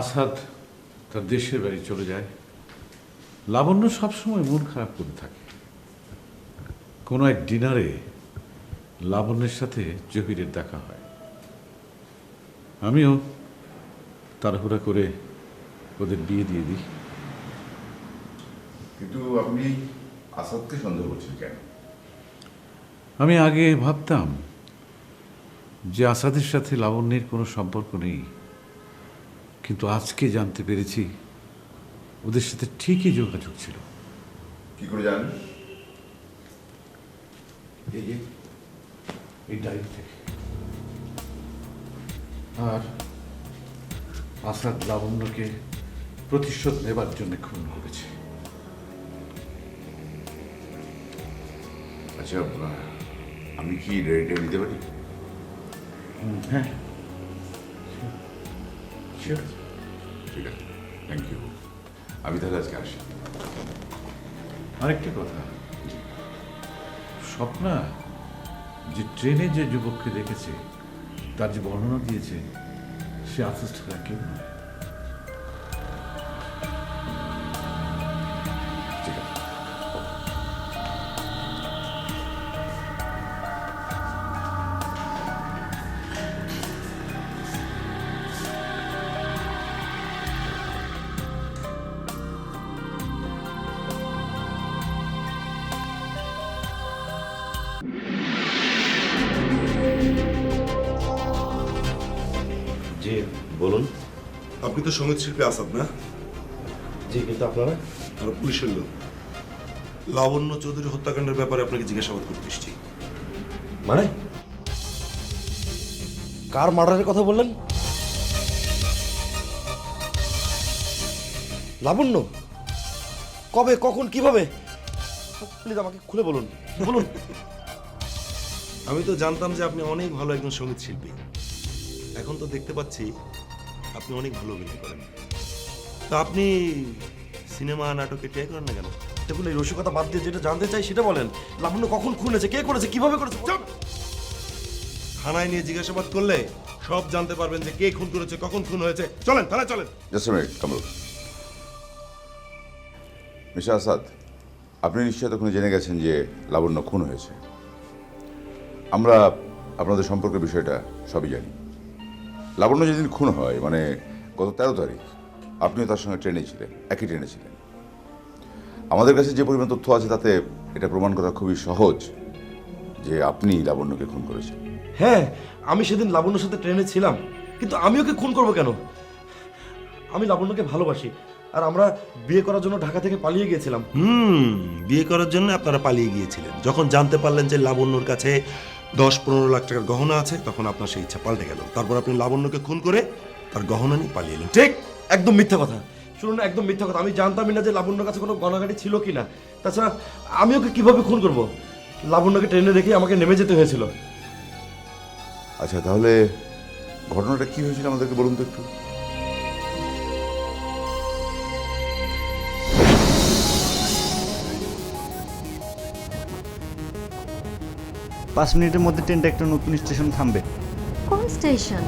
আসাদ তার দেশের বাড়ি চলে যায়। লাবণ্য সবসময় মন খারাপ করে থাকে। কোনো এক ডিনারে লাবণ্যের সাথে জহিরের দেখা হয়। আমিও তাড়াহুড়া করে ওদের বিয়ে দিয়ে দিই। কিন্তু আপনি আসাদকে সন্দেহ করছেন কেন? আমি আগে ভাবতাম যে আসাদের সাথে লাবণ্যের কোনো সম্পর্ক নেই, কিন্তু আজকে জানতে পেরেছি ওদের সাথে ঠিকই যোগাযোগ ছিল। কি করে জানেন? এই যে এই ডায়েরি থেকে। আর আসাদ লাবণ্যকে প্রতিশোধ নেবার জন্য খুন করেছে। আচ্ছা, আমি কি ডায়েরিটা নিতে পারি? হ্যাঁ, ঠিক আছে, থ্যাংক ইউ। আমি তাহলে আজকে আসি। আরেকটা কথা, স্বপ্না যে ট্রেনে যে যুবককে দেখেছে, তার যে বর্ণনা দিয়েছে, সে আসাদ ছাড়া কেউ নয়। ঠিক আছে। জি বলুন। আপনি তো সঙ্গীত শিল্পী আসাদ না? জি, কিন্তু আপনারা? আর পুলিশের লোক। লাবণ্য চৌধুরী হত্যাকাণ্ডের ব্যাপারে আপনাকে জিজ্ঞাসাবাদ করতে এসেছি। মানে কার মার্ডারের কথা বললেন? লাবণ্য? কবে, কখন, কিভাবে? প্লিজ আমাকে খুলে বলুন, বলুন। আমি তো জানতাম যে আপনি অনেক ভালো একজন সঙ্গীত শিল্পী। এখন তো দেখতে পাচ্ছি আপনি অনেক ভালো অভিনয় করেন। তা আপনি সিনেমা নাটকে ট্রাই করেন না কেন? দেখুন, এই রসিকতা বাদ দিয়ে যেটা জানতে চাই সেটা বলেন। লাবণ্য কখন খুন হয়েছে, কে করেছে, কিভাবে করেছে? চুপ! থানায় নিয়ে জিজ্ঞাসাবাদ করলে সব জানতে পারবেন যে কে খুন করেছে, কখন খুন হয়েছে। চলেন, থানায় চলেন। Just a minute, Kamrul. Mister Asad, আপনি নিশ্চয়ই তখন জেনে গেছেন যে লাবণ্য খুন হয়েছে। আমরা আপনাদের সম্পর্কের বিষয়টা সবই জানি। লাবণ্য যেদিন খুন হয়, মানে গত 13 তারিখ, আপনিও তার সঙ্গে ট্রেনে ছিলেন, একই ট্রেনে ছিলেন। আমাদের কাছে যে পরিমাণ তথ্য আছে তাতে এটা প্রমাণ করা খুবই সহজ যে আপনি লাবণ্যকে খুন করেছেন। হ্যাঁ, আমি সেদিন লাবণ্যর সাথে ট্রেনে ছিলাম, কিন্তু আমি ওকে খুন করবো কেন? আমি লাবণ্যকে ভালোবাসি, আর আমরা বিয়ে করার জন্য ঢাকা থেকে পালিয়ে গিয়েছিলাম। বিয়ে করার জন্য আপনারা পালিয়ে গিয়েছিলেন। যখন জানতে পারলেন যে লাবণ্যর কাছে 10-15 লাখ টাকার গহনা আছে, তখন আপনার সেই ইচ্ছা পাল্টে গেল। তারপর আপনি লাবণ্যকে খুন করে তার গহনা নিয়ে পালিয়ে এলেন। ঠিক, একদম মিথ্যা কথা। শুনুন, একদম মিথ্যা কথা। আমি জানতামই না যে লাবণ্যর কাছে কোনো গণাগাড়ি ছিল কিনা। তাছাড়া আমি ওকে কিভাবে খুন করব? লাবণ্যকে ট্রেনে রেখে আমাকে নেমে যেতে হয়েছিল। আচ্ছা, তাহলে ঘটনাটা কি হয়েছিল আমাদেরকে বলুন তো একটু। 5 মিনিটের মধ্যে ট্রেনটা একটা নতুন স্টেশন থামবে। কোন স্টেশন?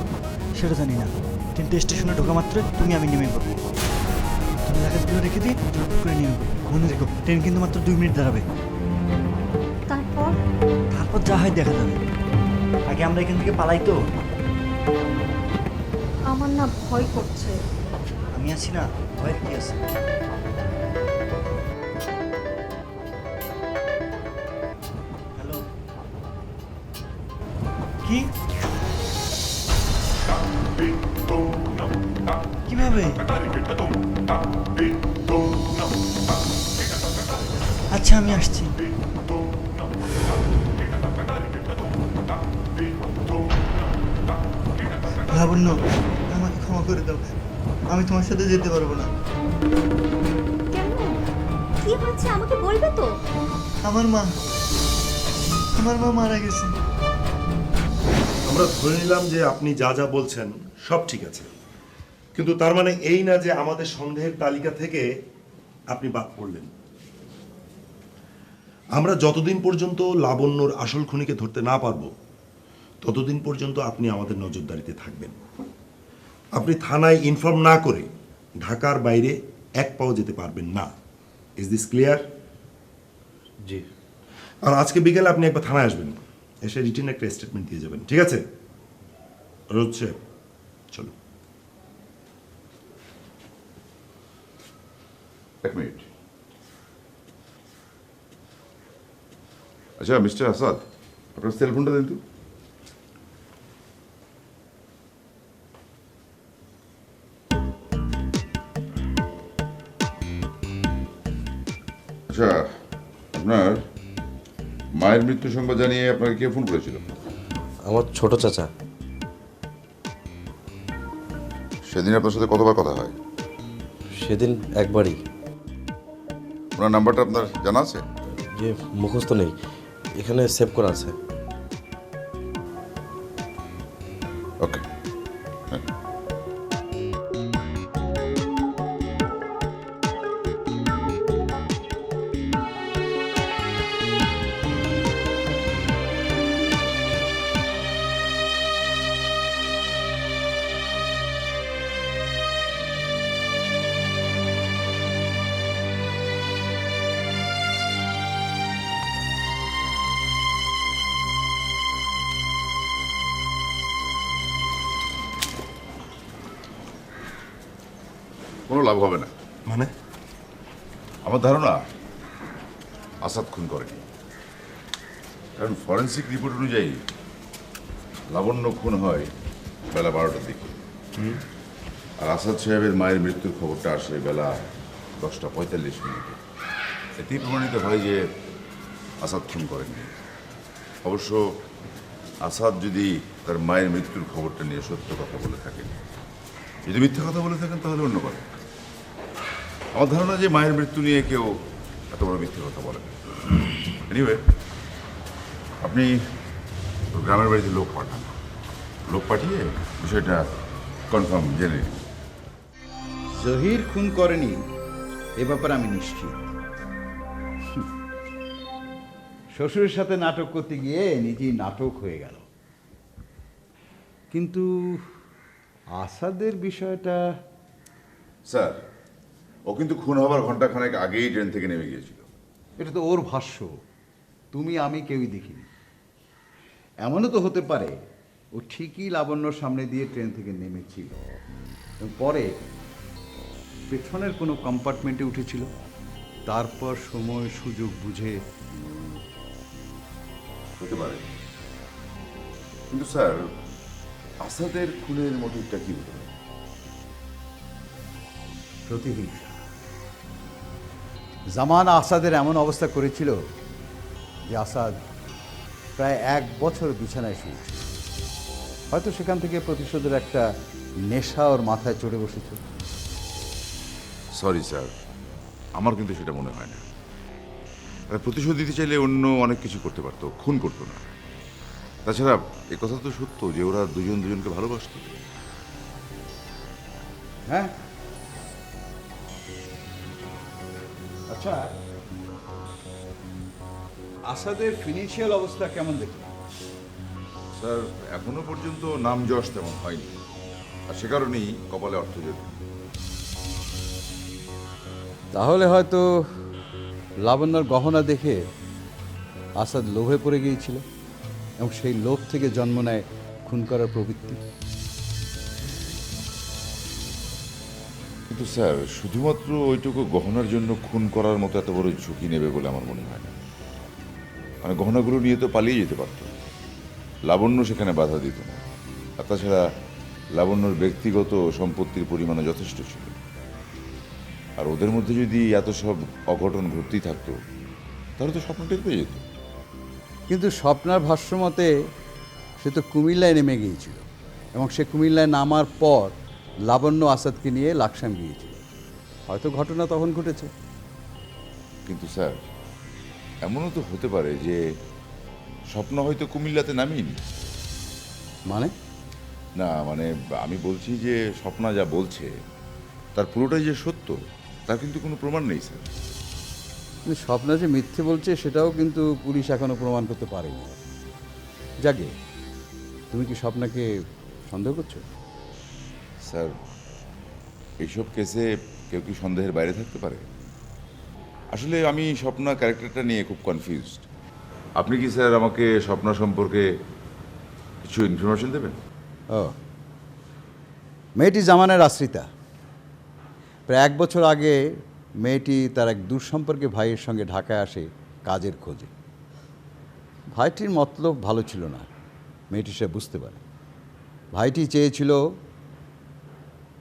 সেটা জানি না। ট্রেনটা স্টেশনে ঢোকা মাত্র তুমি আমি নেমে পড়বো। তুমি লাগেজগুলো রেখে দিয়ে চুপ করে নেমে পড়বো। মনে রেখো, ট্রেন কিন্তু মাত্র 2 মিনিট দাঁড়াবে। তারপর? তারপর যা হয় দেখা যাবে। আগে আমরা এখান থেকে পালাই তো। আমার না ভয় করছে। আমি আছি না, ভয়ের কি আছে? হ্যালো, কি কিভাবে? আচ্ছা, আমি আসছি। লাবণ্য, আমাকে ক্ষমা করে দাও। আমি তোমার সাথে যেতে পারবো না। কেন? কি হচ্ছে আমাকে বলবে তো? আমার মা মারা গেছে। আমরা ধরে নিলাম যে আপনি যা যা বলছেন সব ঠিক আছে, কিন্তু তার মানে এই না যে আমাদের সন্দেহের তালিকা থেকে আপনি বাদ পড়লেন। আমরা যতদিন পর্যন্ত লাবণ্যর আসল খুনিকে ধরতে না পারবো, ততদিন পর্যন্ত আপনি আমাদের নজরদারিতে থাকবেন। আপনি থানায় ইনফর্ম না করে ঢাকার বাইরে এক পাও যেতে পারবেন না। Is this clear? জি। আর আজকে বিকেলে আপনি একবার থানায় আসবেন, এসে রিটেন একটা স্টেটমেন্ট দিয়ে যাবেন, ঠিক আছে? রোজ সাহেব, চলো। এক মিনিট। আচ্ছা মিস্টার আসাদ, আপনার সেল ফোনটা দিন তো। আচ্ছা, আপনার মায়ের মৃত্যু সংবাদ জানিয়ে আপনাকে কে ফোন করেছিল? আমার ছোট চাচা। সেদিন আপনার সাথে কতবার কথা হয়? সেদিন একবারই। ওনার নাম্বারটা আপনার জানা আছে? যে মুখস্থ নেই, এখানে সেভ করা আছে। ওকে। কোনো লাভ হবে না। মানে আমার ধারণা আসাদ খুন করেনি, কারণ ফরেন্সিক রিপোর্ট অনুযায়ী লাবণ্য খুন হয় বেলা 12টার দিকে, আর আসাদ সাহেবের মায়ের মৃত্যুর খবরটা আসে বেলা 10:45। এতেই প্রমাণিত হয় যে আসাদ খুন করেনি। অবশ্য আসাদ যদি তার মায়ের মৃত্যুর খবরটা নিয়ে সত্য কথা বলে থাকেন, যদি মিথ্যা কথা বলে থাকেন তাহলে অন্য কথা। আমার ধারণা যে মায়ের মৃত্যু নিয়ে কেউ এত বড় মিথ্যে কথা বলে না। এনিওয়ে, আপনি গ্রামের বাড়িতে লোক পাঠান, লোক পাঠিয়ে বিষয়টা কনফার্ম জেনে নিন। জহির খুন করেনি এ ব্যাপারে আমি নিশ্চিত। শ্বশুরের সাথে নাটক করতে গিয়ে নিজেই নাটক হয়ে গেল। কিন্তু আসাদের বিষয়টা, স্যার, ও কিন্তু খুন হবার ঘন্টাখানেক আগেই ট্রেন থেকে নেমে গিয়েছিল। এটা তো ওর ভাষ্য, তুমি আমি কেউই দেখিনি। এমনও তো হতে পারে ও ঠিকই লাবণ্যর সামনে দিয়ে ট্রেন থেকে নেমেছিল এবং পরে পেছনের কোনো কম্পার্টমেন্টে উঠেছিল, তারপর সময় সুযোগ বুঝে। হতে পারে, কিন্তু স্যার আসাদের খুনের মোটিভটা কি হতে পারে? প্রতিহিংসা। জামান আসাদের এমন অবস্থা করেছিল যে আসাদ প্রায় 1 বছর বিছানায় শুয়েছিল। হয়তো সেখান থেকে প্রতিশোধের একটা নেশা ওর মাথায় চড়ে বসেছে। সরি স্যার, আমার কিন্তু সেটা মনে হয় না। প্রতিশোধ দিতে চাইলে অন্য অনেক কিছু করতে পারতো, খুন করতো না। তাছাড়া এ কথা তো সত্য যে ওরা দুজন দুজনকে ভালোবাসত। হ্যাঁ, আচ্ছা, আসাদের ফিনান্সিয়াল অবস্থা কেমন দেখলেন? স্যার, এখনো পর্যন্ত নাম যশ তেমন হয়নি, আর সে কারণেই কপালে অর্থ যেত। তাহলে হয়তো লাবণ্যর গহনা দেখে আসাদ লোভে পড়ে গিয়েছিল এবং সেই লোভ থেকে জন্ম নেয় খুন করার প্রবৃত্তি। কিন্তু স্যার, শুধুমাত্র ওইটুকু গহনার জন্য খুন করার মতো এত বড় ঝুঁকি নেবে বলে আমার মনে হয় না। মানে গহনাগুলো নিয়ে তো পালিয়ে যেতে পারত, লাবণ্য সেখানে বাধা দিত না। আর তাছাড়া লাবণ্যর ব্যক্তিগত সম্পত্তির পরিমাণও যথেষ্ট ছিল। আর ওদের মধ্যে যদি এত সব অঘটন ঘটতেই থাকতো তাহলে তো স্বপ্ন টের পেয়ে যেত। কিন্তু স্বপ্নার ভাষ্যমতে সে তো কুমিল্লায় নেমে গিয়েছিল এবং সে কুমিল্লায় নামার পর লাবণ্য আসাদকে নিয়ে লাকসাম গিয়েছিল। হয়তো ঘটনা তখন ঘটেছে। কিন্তু স্যার, এমনও তো হতে পারে যে স্বপ্ন হয়তো কুমিল্লাতে নামিনি। মানে? না, মানে আমি বলছি যে স্বপ্না যা বলছে তার পুরোটাই যে সত্য তার কিন্তু কোনো প্রমাণ নেই স্যার। কিন্তু স্বপ্না যে মিথ্যে বলছে সেটাও কিন্তু পুলিশ এখনো প্রমাণ করতে পারেনি। যাকে, তুমি কি স্বপ্নাকে সন্দেহ করছো? স্যার, এইসব কেসে কেউ কি সন্দেহের বাইরে থাকতে পারে? আসলে আমি স্বপ্না ক্যারেক্টারটা নিয়ে খুব কনফিউজড। আপনি কি স্যার আমাকে স্বপ্না সম্পর্কে কিছু ইনফরমেশন দেবেন? ও, মেয়েটি জামানের আশ্রিতা। প্রায় 1 বছর আগে মেয়েটি তার এক দূরসম্পর্কে ভাইয়ের সঙ্গে ঢাকায় আসে কাজের খোঁজে। ভাইটির মতলব ভালো ছিল না, মেয়েটি সে বুঝতে পারে। ভাইটি চেয়েছিল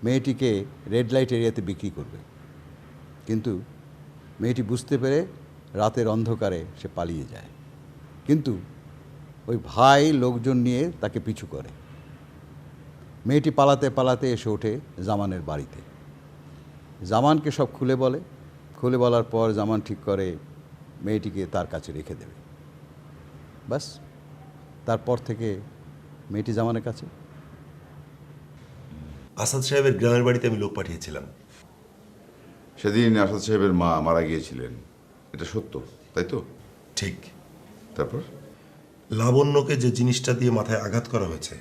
মেয়েটিকে রেড লাইট এরিয়াতে বিক্রি করবে, কিন্তু মেয়েটি বুঝতে পেরে রাতের অন্ধকারে সে পালিয়ে যায়। কিন্তু ওই ভাই লোকজন নিয়ে তাকে পিছু করে। মেয়েটি পালাতে পালাতে এসে ওঠে জামানের বাড়িতে। জামানকে সব খুলে বলে। খুলে বলার পর জামান ঠিক করে মেয়েটিকে তার কাছে রেখে দেবে। বাস, তারপর থেকে মেয়েটি জামানের কাছে। আসাদ সাহেবের গ্রামের বাড়িতে আমি লোক পাঠিয়েছিলাম। সেদিন আসাদ সাহেবের মা মারা গিয়েছিলেন, এটা সত্য তাই তো? ঠিক। তারপর লাবণ্যকে যে জিনিসটা দিয়ে মাথায় আঘাত করা হয়েছে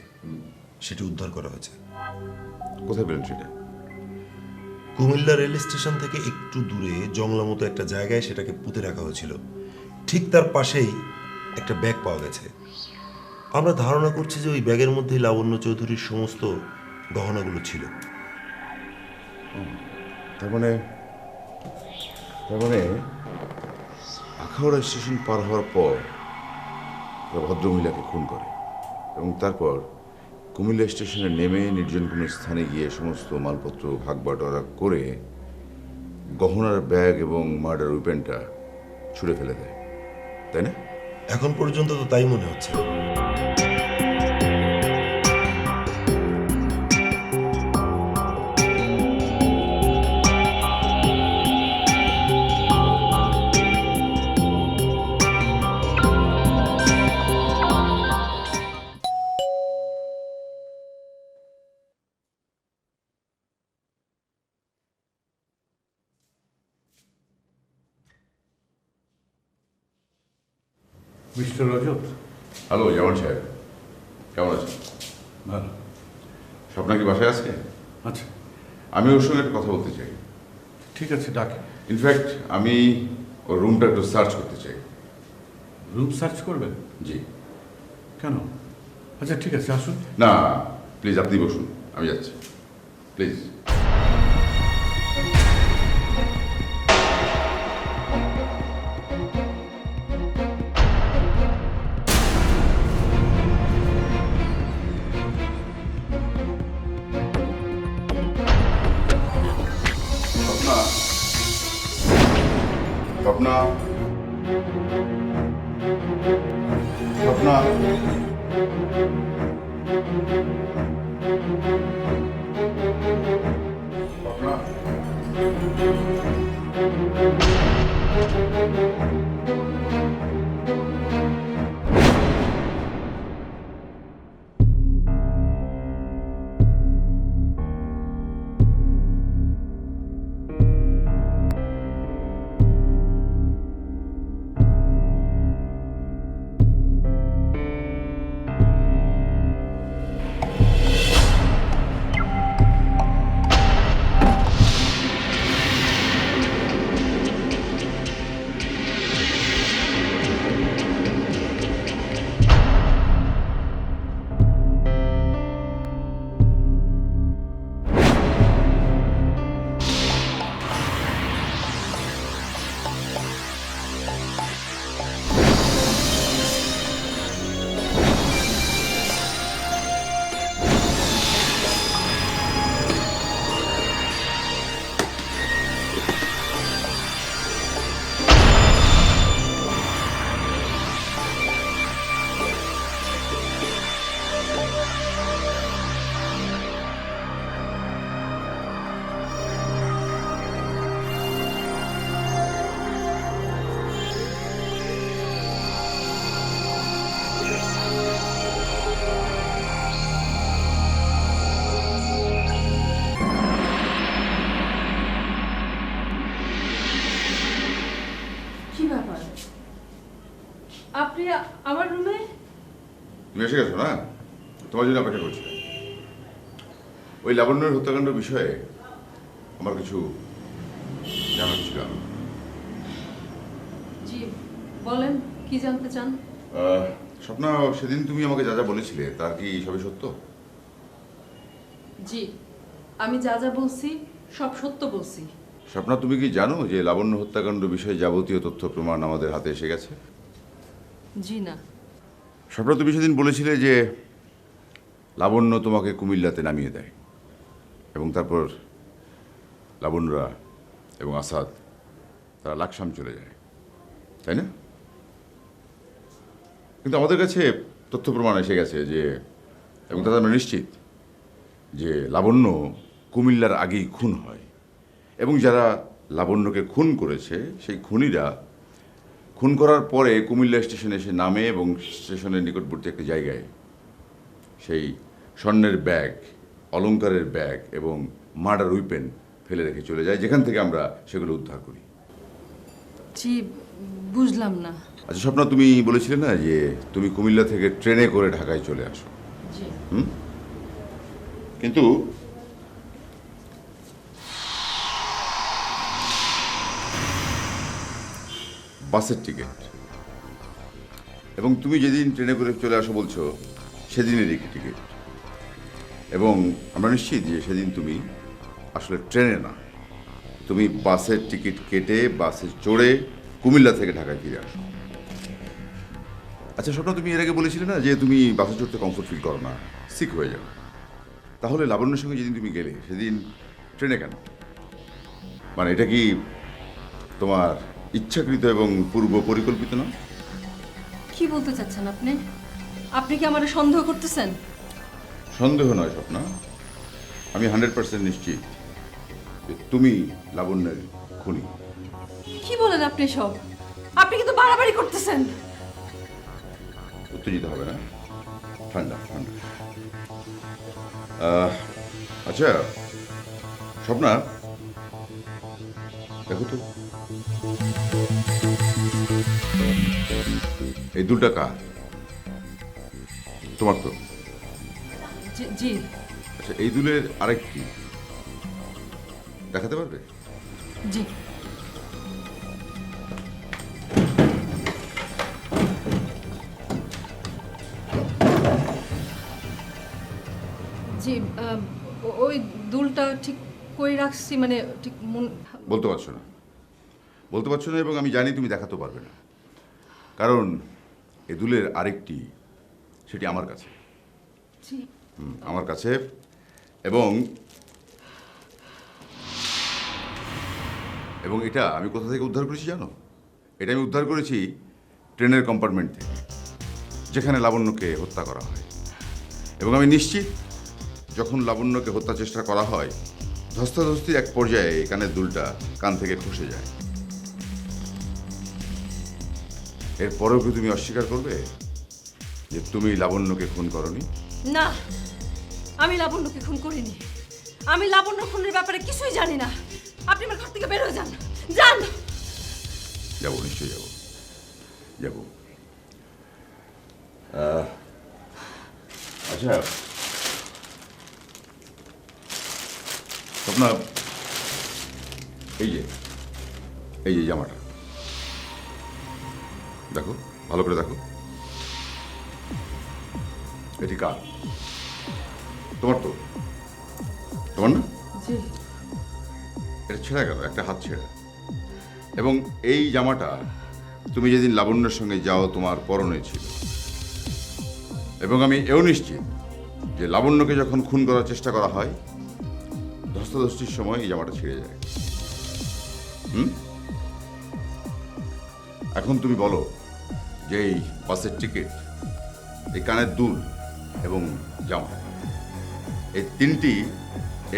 সেটি উদ্ধার করা হয়েছে। কোথায় পেলেন সেটা? কুমিল্লা রেল স্টেশন থেকে একটু দূরে জংলা মতো একটা জায়গায় সেটাকে পুঁতে রাখা হয়েছিল। ঠিক তার পাশেই একটা ব্যাগ পাওয়া গেছে। আমরা ধারণা করছি যে ওই ব্যাগের মধ্যেই লাবণ্য চৌধুরীর সমস্ত গহনাগুলো ছিল। তার মানে আখাউড়া স্টেশন পার হওয়ার পর ভদ্রমহিলাকে খুন করে এবং তারপর কুমিল্লা স্টেশনে নেমে নির্জন কোনো স্থানে গিয়ে সমস্ত মালপত্র ভাগ বাটোয়ারা করে গহনার ব্যাগ এবং মার্ডার উইপেনটা ছুঁড়ে ফেলে দেয়, তাই না? এখন পর্যন্ত তো তাই মনে হচ্ছে। মিস্টার রজত। হ্যালো জামান সাহেব, কেমন আছেন? ভালো। স্বপ্না কি বাসায় আছে? আচ্ছা, আমি ওর সঙ্গে একটা কথা বলতে চাই। ঠিক আছে, ডাকে। ইনফ্যাক্ট আমি ওর রুমটা একটু সার্চ করতে চাই। রুম সার্চ করবেন? জি। কেন? আচ্ছা ঠিক আছে, আসুন। না, প্লিজ আপনি বসুন, আমি যাচ্ছি, প্লিজ। স্বপ্না স্বপ্না স্বপ্না কি ব্যাপার? আপনি আমার রুমে? তুমি এসে গেছো না? তোমার জন্য অপেক্ষা করছি। ওই লাবণ্যের হত্যাকাণ্ড বিষয়ে আমার কিছু জানার ছিল। জি বলেন, কি জানতে চান? স্বপ্না, সেদিন তুমি আমাকে যা যা বলেছিলে তার কি সবই সত্য? জি, আমি যা যা বলছি সব সত্য বলছি। স্বপ্না, তুমি কি জানো যে লাবণ্য হত্যাকাণ্ড বিষয়ে যাবতীয় তথ্য প্রমাণ আমাদের হাতে এসে গেছে? জি না। স্বপ্না, তুমি সেদিন বলেছিলে যে লাবণ্য তোমাকে কুমিল্লাতে নামিয়ে দেয় এবং তারপর লাবণ্যরা এবং আসাদ তারা লাকসাম চলে যায়, তাই না? কিন্তু আমাদের কাছে তথ্য প্রমাণ এসে গেছে যে, এবং তাতে আমরা নিশ্চিত যে লাবণ্য কুমিল্লার আগেই খুন হয় এবং যারা লাবণ্যকে খুন করেছে সেই খুনিরা খুন করার পরে কুমিল্লা স্টেশনে এসে নামে এবং স্টেশনের নিকটবর্তী একটা জায়গায় সেই স্বর্ণের ব্যাগ, অলংকারের ব্যাগ এবং মার্ডার উইপেন ফেলে রেখে চলে যায়, যেখান থেকে আমরা সেগুলো উদ্ধার করি। জি, বুঝলাম না। আচ্ছা স্বপ্না, তুমি বলেছিলে না যে তুমি কুমিল্লা থেকে ট্রেনে করে ঢাকায় চলে আসো? জি। কিন্তু বাসের টিকিট এবং তুমি যেদিন ট্রেনে করে চলে আসো বলছো সেদিনেরই টিকিট, এবং আমরা নিশ্চিত যে সেদিন তুমি আসলে ট্রেনে না, তুমি বাসের টিকিট কেটে বাসে চড়ে কুমিল্লা থেকে ঢাকায় ফিরে আসো। আচ্ছা স্বপ্ন, তুমি এর আগে বলেছিলে না যে তুমি বাসে চড়তে কমফোর্ট ফিল করো না, সিক হয়ে যাও। তাহলে লাবণ্যের সঙ্গে যেদিন তুমি গেলে সেদিন ট্রেনে কেন? মানে এটা কি তোমার ইচ্ছাকৃত এবং পূর্ব পরিকল্পিত না? কি বলতে চাচ্ছেন আপনি? আপনি কি আমারে সন্দেহ করতেছেন? সন্দেহ নয় স্বপ্না, আমি 100% নিশ্চিত যে তুমি লাবণ্যের খুনি। কি বলেন আপনি সব? আপনি কিন্তু বাড়াবাড়ি করতেছেন। উত্তেজিত হবে না, ঠান্ডা ঠান্ডা। আচ্ছা স্বপ্না, দেখো তো এই দুলটা কার? তোমার তো? জি। আচ্ছা এই দুলের আরেকটি দেখাতে পারবে? জি। জি, ওই দুলটা ঠিক কই রাখছি মানে ঠিক বলতে পারছো না? বলতে পারছো না এবং আমি জানি তুমি দেখাতে পারবে না, কারণ এ দুলের আরেকটি সেটি আমার কাছে। জি। আমার কাছে, এবং এবং এটা আমি কোথা থেকে উদ্ধার করেছি জানো? এটা আমি উদ্ধার করেছি ট্রেনের কম্পার্টমেন্ট থেকে, যেখানে লাবণ্যকে হত্যা করা হয়। এবং আমি নিশ্চিত যখন লাবণ্যকে হত্যা চেষ্টা করা হয়, ধস্তাধস্তির এক পর্যায়ে এই কানের দুলটা কান থেকে খসে যায়। এরপরেও কি তুমি অস্বীকার করবে যে তুমি লাবণ্যকে খুন করনি? না, আমি লাবণ্যকে খুন করিনি। আমি লাবণ্য খুনের ব্যাপারে কিছুই জানি না। আপনি আমার ঘর থেকে বের হয়ে যান, যান। যাবো, নিশ্চয়ই যাবো, যাবো। আচ্ছা স্বপ্না, এই যে জামাটা দেখো, ভালো করে দেখো। এটি কার? তোমার তো? তোমার না? জি। এটা ছেঁড়া গেল, একটা হাত ছেঁড়া। এবং এই জামাটা তুমি যেদিন লাবণ্যের সঙ্গে যাও তোমার পরনে ছিল। এবং আমি এও নিশ্চিত যে লাবণ্যকে যখন খুন করার চেষ্টা করা হয়, ধস্তাধস্তির সময় এই জামাটা ছিঁড়ে যায়। এখন তুমি বলো যে এই বাসের টিকিট, এই কানের দুল এবং জামা, এই তিনটি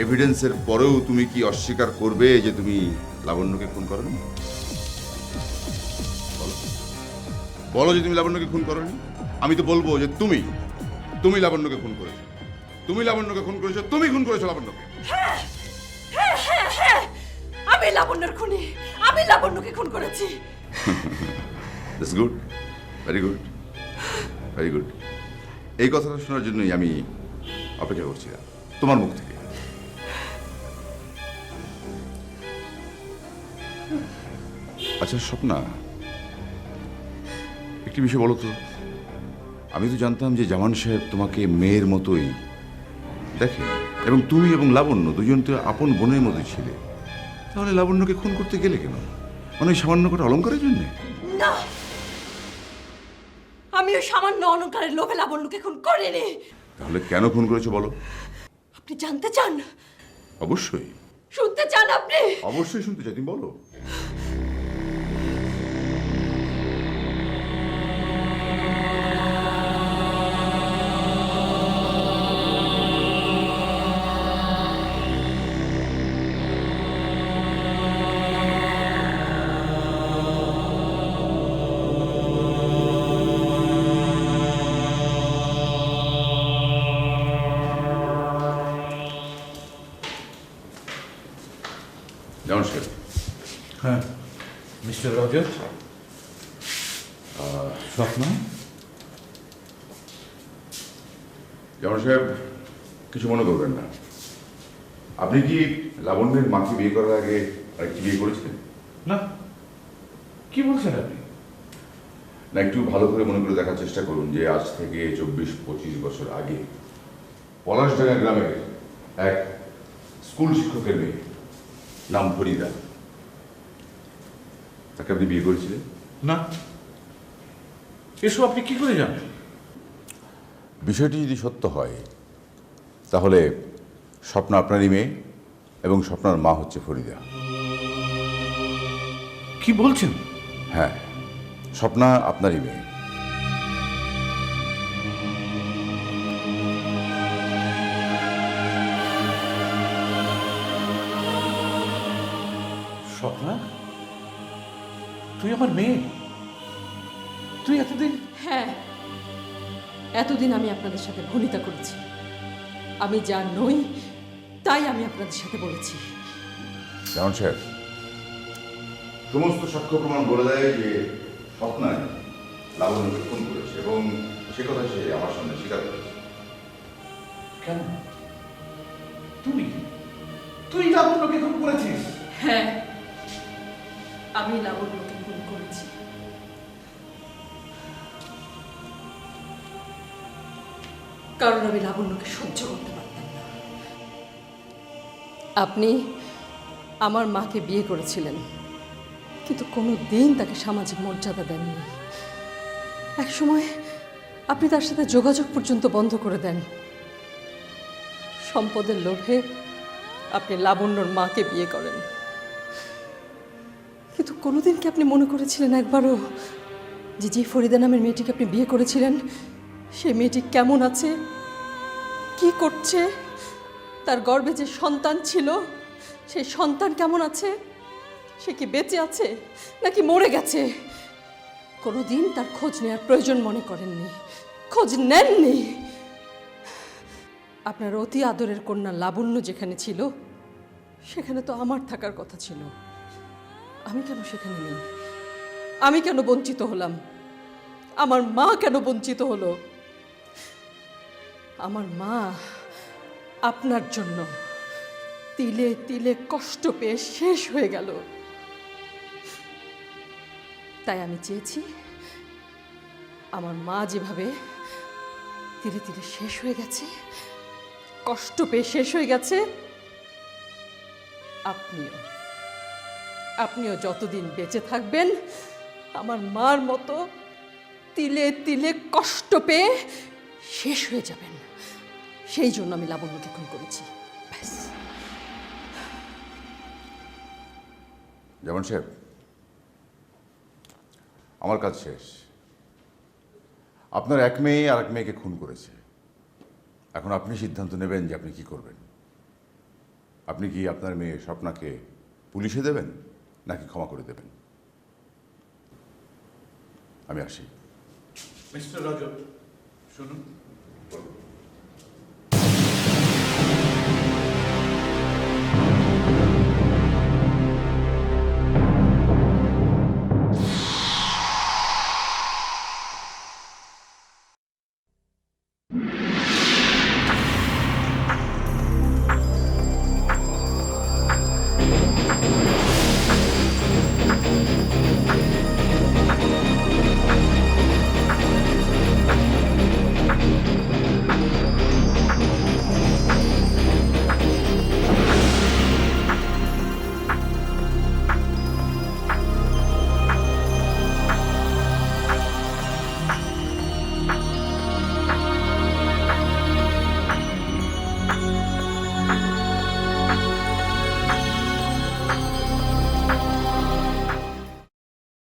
এভিডেন্সের পরেও তুমি কি অস্বীকার করবে যে তুমি লাবণ্যকে খুন করনি? বলো যে তুমি লাবণ্যকে খুন করনি। আমি তো বলবো যে তুমি লাবণ্যকে খুন করেছো, তুমি লাবণ্যকে খুন করেছো, তুমি খুন করেছো লাবণ্যকে। হ্যাঁ, হ্যাঁ, হ্যাঁ, হ্যাঁ, আমি লাবণ্যর খুনি, আমি লাবণ্যকে খুন করেছি। That's good, very good, very good. এই কথাটা শোনার জন্যই আমি অপেক্ষা করছিলাম তোমার মুখ থেকে। আচ্ছা স্বপ্না, একটি বিষয় বলো তো। আমি তো জানতাম যে জামান সাহেব তোমাকে মেয়ের মতোই দেখে, এবং তুমি এবং লাবণ্য দুজন তো আপন বোনের মতোই ছিলে। তাহলে লাবণ্যকে খুন করতে গেলে কেন? মানে সামান্য করে অলঙ্কারের জন্য? না, আমি ওই সামান্য অলঙ্কারের লোভে লাবণ্যকে খুন করিনি। তাহলে কেন খুন করেছো বলো? আপনি জানতে চান? অবশ্যই শুনতে চান আপনি? অবশ্যই শুনতে চাই, তুমি বলো। নমস্কার। হ্যাঁ, মিস্টার রজত। স্বপ্ন, জামান সাহেব কিছু মনে করবেন না। আপনি কি লাবণ্যের মাকে বিয়ে করার আগে আরেকটি বিয়ে করেছিলেন? না, কি বলছেন আপনি? না, একটু ভালো করে মনে করে দেখার চেষ্টা করুন যে আজ থেকে 24-25 বছর আগে পলাশডাঙ্গা গ্রামের এক স্কুল শিক্ষকের মেয়ে, নাম ফরিদা, তাকে আপনি বিয়ে করেছিলেন? না, এসব আপনি কি করে জানেন? বিষয়টি যদি সত্য হয় তাহলে স্বপ্না আপনারই মেয়ে এবং স্বপ্নার মা হচ্ছে ফরিদা। কি বলছেন? হ্যাঁ, স্বপ্না আপনারই মেয়ে। স্বপ্না, তুই আমার মেয়ে? তুই এতদিন? হ্যাঁ, এতদিন আমি আপনাদের সাথে ভনিতা করেছি। আমি যা নই তাই আমি আপনাদের সাথে বলেছি। জামান সাহেব, সমস্ত সাক্ষ্য প্রমাণ বলে দেয় যে স্বপ্নায় লাবণ্যকে খুন করেছে এবং সে কথা সে আমার সামনে স্বীকার করেছে। কেন? তুই লাবণ্যকে খুন করেছিস? হ্যাঁ, আমি লাবণ্যকে খুন করেছি। কারণ আমি লাবণ্যকে সহ্য করতে পারতাম না। আপনি আমার মাকে বিয়ে করেছিলেন, কিন্তু কোনো দিন তাকে সামাজিক মর্যাদা দেননি। একসময় আপনি তার সাথে যোগাযোগ পর্যন্ত বন্ধ করে দেন। সম্পদের লোভে আপনি লাবণ্যর মাকে বিয়ে করেন, কিন্তু কোনোদিন কি আপনি মনে করেছিলেন একবারও যে ফরিদা নামের মেয়েটিকে আপনি বিয়ে করেছিলেন সেই মেয়েটি কেমন আছে, কি করছে, তার গর্ভে যে সন্তান ছিল সেই সন্তান কেমন আছে, সে কি বেঁচে আছে নাকি মরে গেছে? কোনোদিন তার খোঁজ নেওয়ার প্রয়োজন মনে করেননি, খোঁজ নেননি। আপনার অতি আদরের কন্যা লাবণ্য যেখানে ছিল সেখানে তো আমার থাকার কথা ছিল। আমি কেন সেখানে নেই? আমি কেন বঞ্চিত হলাম? আমার মা কেন বঞ্চিত হলো? আমার মা আপনার জন্য তিলে তিলে কষ্ট পেয়ে শেষ হয়ে গেল। তাই আমি চেয়েছি আমার মা যেভাবে তিলে তিলে শেষ হয়ে গেছে, কষ্ট পেয়ে শেষ হয়ে গেছে, আপনিও যতদিন বেঁচে থাকবেন আমার মার মতো তিলে তিলে কষ্ট পেয়ে শেষ হয়ে যাবেন। সেই জন্য আমি লাবণ্যকে খুন করেছি, ব্যাস। যেমন সাহেব, আমার কাজ শেষ। আপনার এক মেয়ে আর এক মেয়েকে খুন করেছে। এখন আপনি সিদ্ধান্ত নেবেন যে আপনি কি করবেন। আপনি কি আপনার মেয়ে স্বপ্নাকে পুলিশে দেবেন নাকি ক্ষমা করে দেবেন? আমি আসি। মিস্টার রজব, শুনুন,